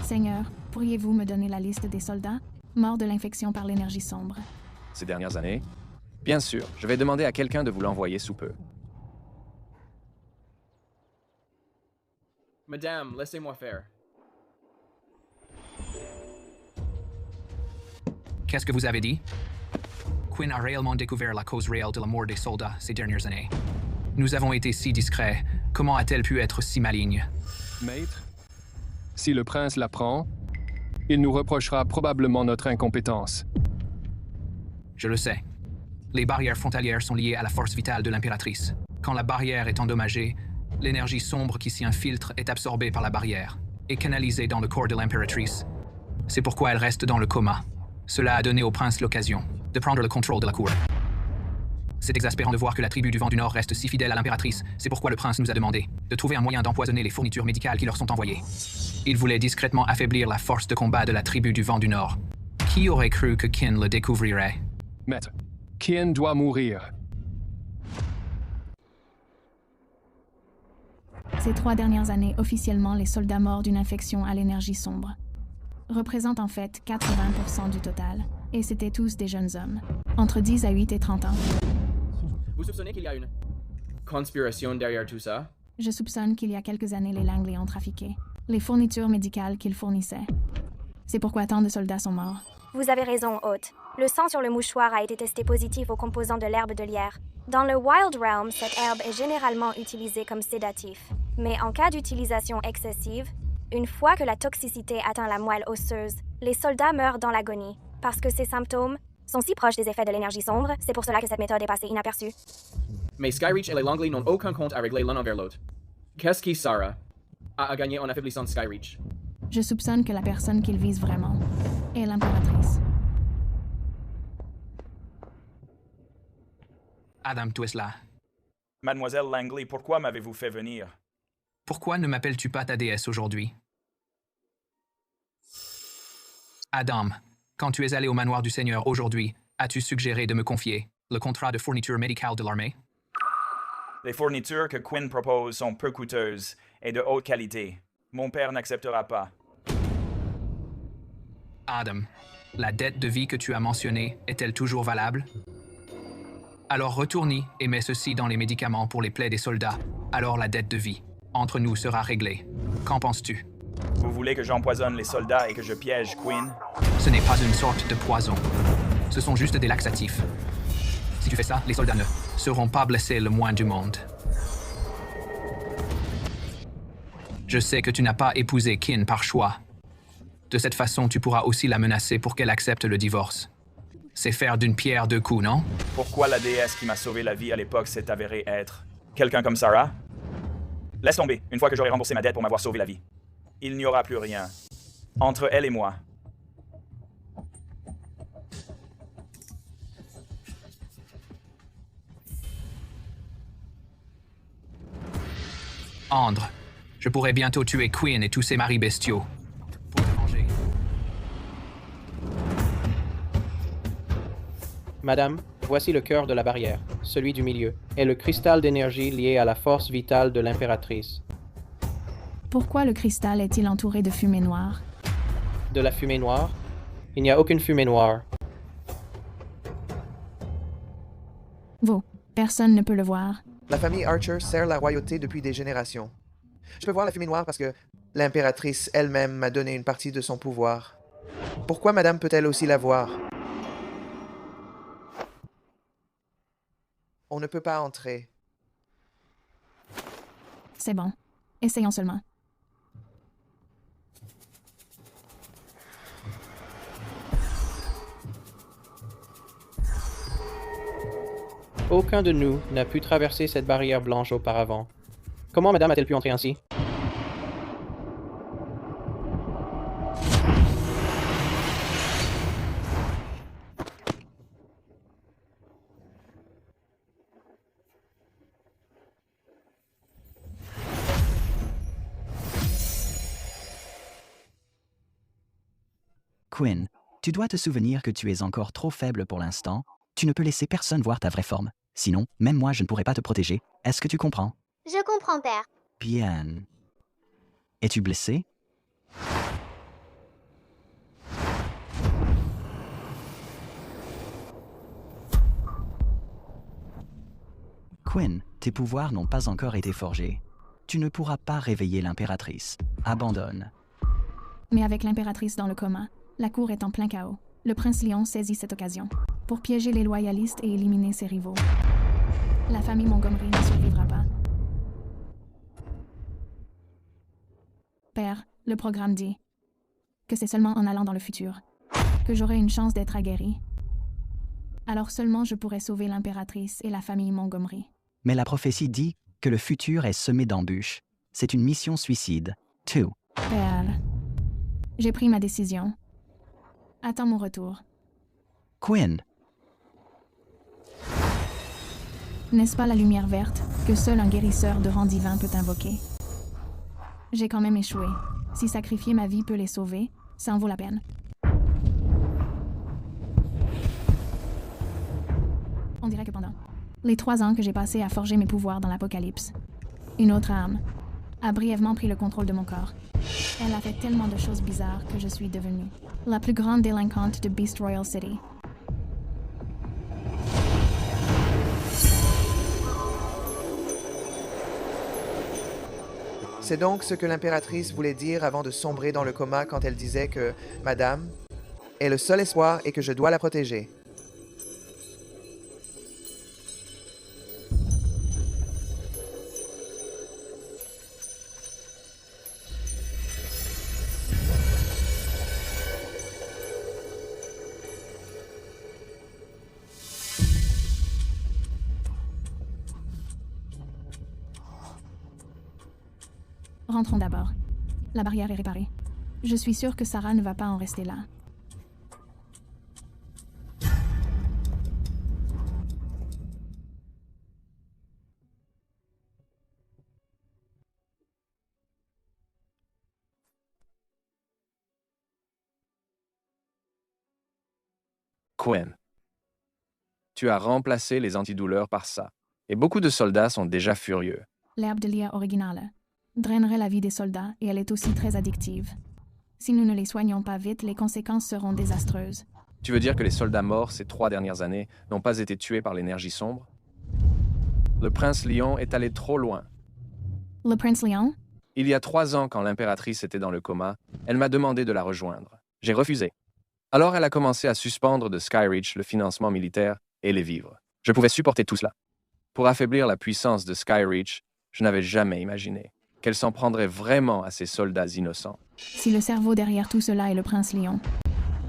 Seigneur, pourriez-vous me donner la liste des soldats morts de l'infection par l'énergie sombre? Ces dernières années? Bien sûr, je vais demander à quelqu'un de vous l'envoyer sous peu. Madame, laissez-moi faire. Qu'est-ce que vous avez dit? Quinn a réellement découvert la cause réelle de la mort des soldats ces dernières années. Nous avons été si discrets. Comment a-t-elle pu être si maligne? Maître, si le prince l'apprend, il nous reprochera probablement notre incompétence. Je le sais. Les barrières frontalières sont liées à la force vitale de l'impératrice. Quand la barrière est endommagée, l'énergie sombre qui s'y infiltre est absorbée par la barrière et canalisée dans le corps de l'impératrice. C'est pourquoi elle reste dans le coma. Cela a donné au prince l'occasion de prendre le contrôle de la cour. C'est exaspérant de voir que la tribu du Vent du Nord reste si fidèle à l'impératrice. C'est pourquoi le prince nous a demandé de trouver un moyen d'empoisonner les fournitures médicales qui leur sont envoyées. Il voulait discrètement affaiblir la force de combat de la tribu du Vent du Nord. Qui aurait cru que Qin le découvrirait? Maître, Qin doit mourir. Ces 3 dernières années, officiellement, les soldats morts d'une infection à l'énergie sombre représentent en fait 80% du total. Et c'étaient tous des jeunes hommes, entre 10 à 8 et 30 ans. Vous soupçonnez qu'il y a une conspiration derrière tout ça? Je soupçonne qu'il y a quelques années, les Langley ont trafiqué les fournitures médicales qu'ils fournissaient. C'est pourquoi tant de soldats sont morts. Vous avez raison, hôte. Le sang sur le mouchoir a été testé positif aux composants de l'herbe de lierre. Dans le Wild Realm, cette herbe est généralement utilisée comme sédatif. Mais en cas d'utilisation excessive, une fois que la toxicité atteint la moelle osseuse, les soldats meurent dans l'agonie. Parce que ces symptômes sont si proches des effets de l'énergie sombre, c'est pour cela que cette méthode est passée inaperçue. Mais Skyreach et les Langley n'ont aucun compte à régler l'un envers l'autre. Qu'est-ce qui, Sarah, a gagné en affaiblissant Skyreach? Je soupçonne que la personne qu'ils visent vraiment est l'impératrice. Adam, tu es là. Mademoiselle Langley, pourquoi m'avez-vous fait venir? Pourquoi ne m'appelles-tu pas ta déesse aujourd'hui? Adam, quand tu es allé au manoir du Seigneur aujourd'hui, as-tu suggéré de me confier le contrat de fourniture médicale de l'armée? Les fournitures que Quinn propose sont peu coûteuses et de haute qualité. Mon père n'acceptera pas. Adam, la dette de vie que tu as mentionnée est-elle toujours valable? Alors retourne-y et mets ceci dans les médicaments pour les plaies des soldats. Alors la dette de vie entre nous sera réglée. Qu'en penses-tu? Vous voulez que j'empoisonne les soldats et que je piège Quinn? Ce n'est pas une sorte de poison. Ce sont juste des laxatifs. Si tu fais ça, les soldats ne seront pas blessés le moins du monde. Je sais que tu n'as pas épousé Qin par choix. De cette façon, tu pourras aussi la menacer pour qu'elle accepte le divorce. C'est faire d'une pierre deux coups, non? Pourquoi la déesse qui m'a sauvé la vie à l'époque s'est avérée être quelqu'un comme Sarah? Laisse tomber, une fois que j'aurai remboursé ma dette pour m'avoir sauvé la vie. Il n'y aura plus rien entre elle et moi. Andre, je pourrais bientôt tuer Quinn et tous ses maris bestiaux. Pour te venger. Madame, voici le cœur de la barrière, celui du milieu, et le cristal d'énergie lié à la force vitale de l'impératrice. Pourquoi le cristal est-il entouré de fumée noire? De la fumée noire? Il n'y a aucune fumée noire. Vous, personne ne peut le voir. La famille Archer sert la royauté depuis des générations. Je peux voir la fumée noire parce que l'impératrice elle-même m'a donné une partie de son pouvoir. Pourquoi madame peut-elle aussi la voir? On ne peut pas entrer. C'est bon. Essayons seulement. Aucun de nous n'a pu traverser cette barrière blanche auparavant. Comment madame a-t-elle pu entrer ainsi? Quinn, tu dois te souvenir que tu es encore trop faible pour l'instant. Tu ne peux laisser personne voir ta vraie forme. Sinon, même moi, je ne pourrais pas te protéger. Est-ce que tu comprends? Je comprends, père. Bien. Es-tu blessé? Quinn, tes pouvoirs n'ont pas encore été forgés. Tu ne pourras pas réveiller l'impératrice. Abandonne. Mais avec l'impératrice dans le coma, la cour est en plein chaos. Le prince Lion saisit cette occasion pour piéger les loyalistes et éliminer ses rivaux. La famille Montgomery ne survivra pas. Père, le programme dit que c'est seulement en allant dans le futur que j'aurai une chance d'être aguerri. Alors seulement je pourrai sauver l'impératrice et la famille Montgomery. Mais la prophétie dit que le futur est semé d'embûches. C'est une mission suicide. 2. Père, j'ai pris ma décision. Attends mon retour. Quinn. N'est-ce pas la lumière verte que seul un guérisseur de rang divin peut invoquer? J'ai quand même échoué. Si sacrifier ma vie peut les sauver, ça en vaut la peine. On dirait que pendant les 3 ans que j'ai passés à forger mes pouvoirs dans l'Apocalypse, une autre âme a brièvement pris le contrôle de mon corps. Elle a fait tellement de choses bizarres que je suis devenue la plus grande délinquante de Beast Royal City. C'est donc ce que l'impératrice voulait dire avant de sombrer dans le coma quand elle disait que « Madame est le seul espoir et que je dois la protéger ». Rentrons d'abord. La barrière est réparée. Je suis sûre que Sarah ne va pas en rester là. Quinn. Tu as remplacé les antidouleurs par ça. Et beaucoup de soldats sont déjà furieux. L'herbe de Lia originale drainerait la vie des soldats et elle est aussi très addictive. Si nous ne les soignons pas vite, les conséquences seront désastreuses. Tu veux dire que les soldats morts ces 3 dernières années n'ont pas été tués par l'énergie sombre? Le prince Lion est allé trop loin. Le prince Lion? Il y a 3 ans, quand l'impératrice était dans le coma, elle m'a demandé de la rejoindre. J'ai refusé. Alors elle a commencé à suspendre de Skyreach le financement militaire et les vivres. Je pouvais supporter tout cela. Pour affaiblir la puissance de Skyreach, je n'avais jamais imaginé qu'elle s'en prendrait vraiment à ces soldats innocents. Si le cerveau derrière tout cela est le prince Lion,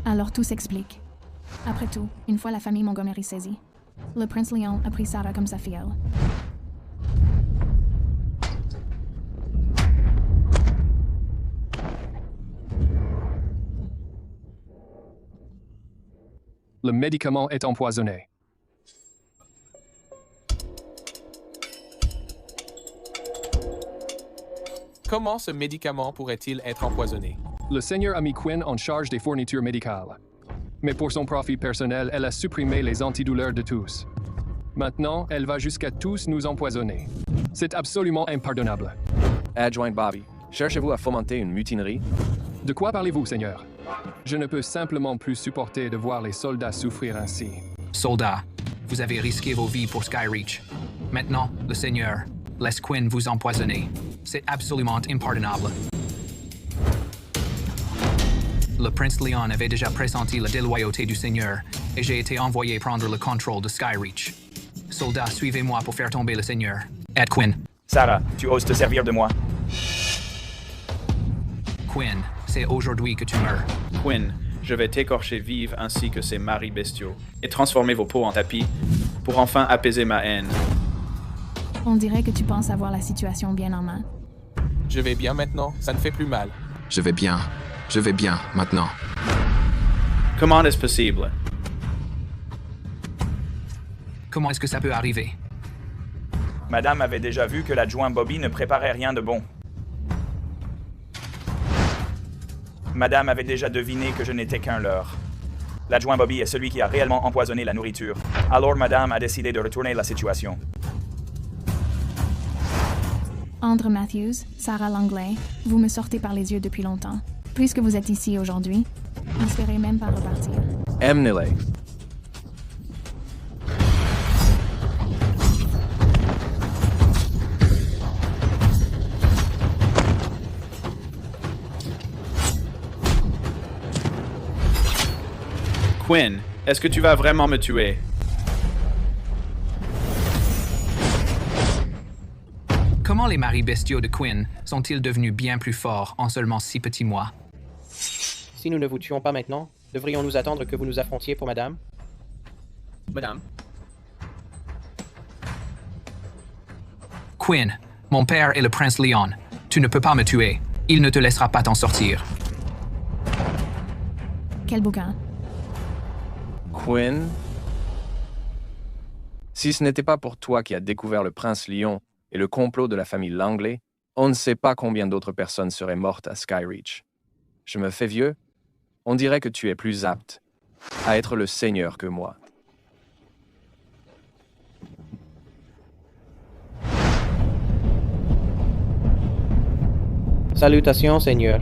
alors tout s'explique. Après tout, une fois la famille Montgomery saisie, le prince Lion a pris Sarah comme sa filleule. Le médicament est empoisonné. Comment ce médicament pourrait-il être empoisonné? Le Seigneur a mis Quinn en charge des fournitures médicales. Mais pour son profit personnel, elle a supprimé les antidouleurs de tous. Maintenant, elle va jusqu'à tous nous empoisonner. C'est absolument impardonnable. Adjoint Bobby, cherchez-vous à fomenter une mutinerie? De quoi parlez-vous, Seigneur? Je ne peux simplement plus supporter de voir les soldats souffrir ainsi. Soldats, vous avez risqué vos vies pour Skyreach. Maintenant, le Seigneur laisse Quinn vous empoisonner. C'est absolument impardonnable. Le prince Leon avait déjà pressenti la déloyauté du Seigneur et j'ai été envoyé prendre le contrôle de Skyreach. Soldats, suivez-moi pour faire tomber le Seigneur. Ed Quinn. Sarah, tu oses te servir de moi? Quinn, c'est aujourd'hui que tu meurs. Quinn, je vais t'écorcher vive ainsi que ces maris bestiaux et transformer vos peaux en tapis pour enfin apaiser ma haine. On dirait que tu penses avoir la situation bien en main. Je vais bien maintenant, ça ne fait plus mal. Je vais bien maintenant. Comment est-ce possible? Comment est-ce que ça peut arriver? Madame avait déjà vu que l'adjoint Bobby ne préparait rien de bon. Madame avait déjà deviné que je n'étais qu'un leurre. L'adjoint Bobby est celui qui a réellement empoisonné la nourriture. Alors Madame a décidé de retourner la situation. Andrew Matthews, Sarah Langley, vous me sortez par les yeux depuis longtemps. Puisque vous êtes ici aujourd'hui, n'espérez même pas repartir. Emneley. Quinn, est-ce que tu vas vraiment me tuer? Comment les maris bestiaux de Quinn sont-ils devenus bien plus forts en seulement 6 petits mois? Si nous ne vous tuons pas maintenant, devrions-nous attendre que vous nous affrontiez pour madame? Madame, Quinn, mon père est le prince Leon. Tu ne peux pas me tuer. Il ne te laissera pas t'en sortir. Quel bouquin? Quinn? Si ce n'était pas pour toi qui as découvert le prince Lion et le complot de la famille Langley, on ne sait pas combien d'autres personnes seraient mortes à Skyreach. Je me fais vieux? On dirait que tu es plus apte à être le seigneur que moi. Salutations, Seigneur.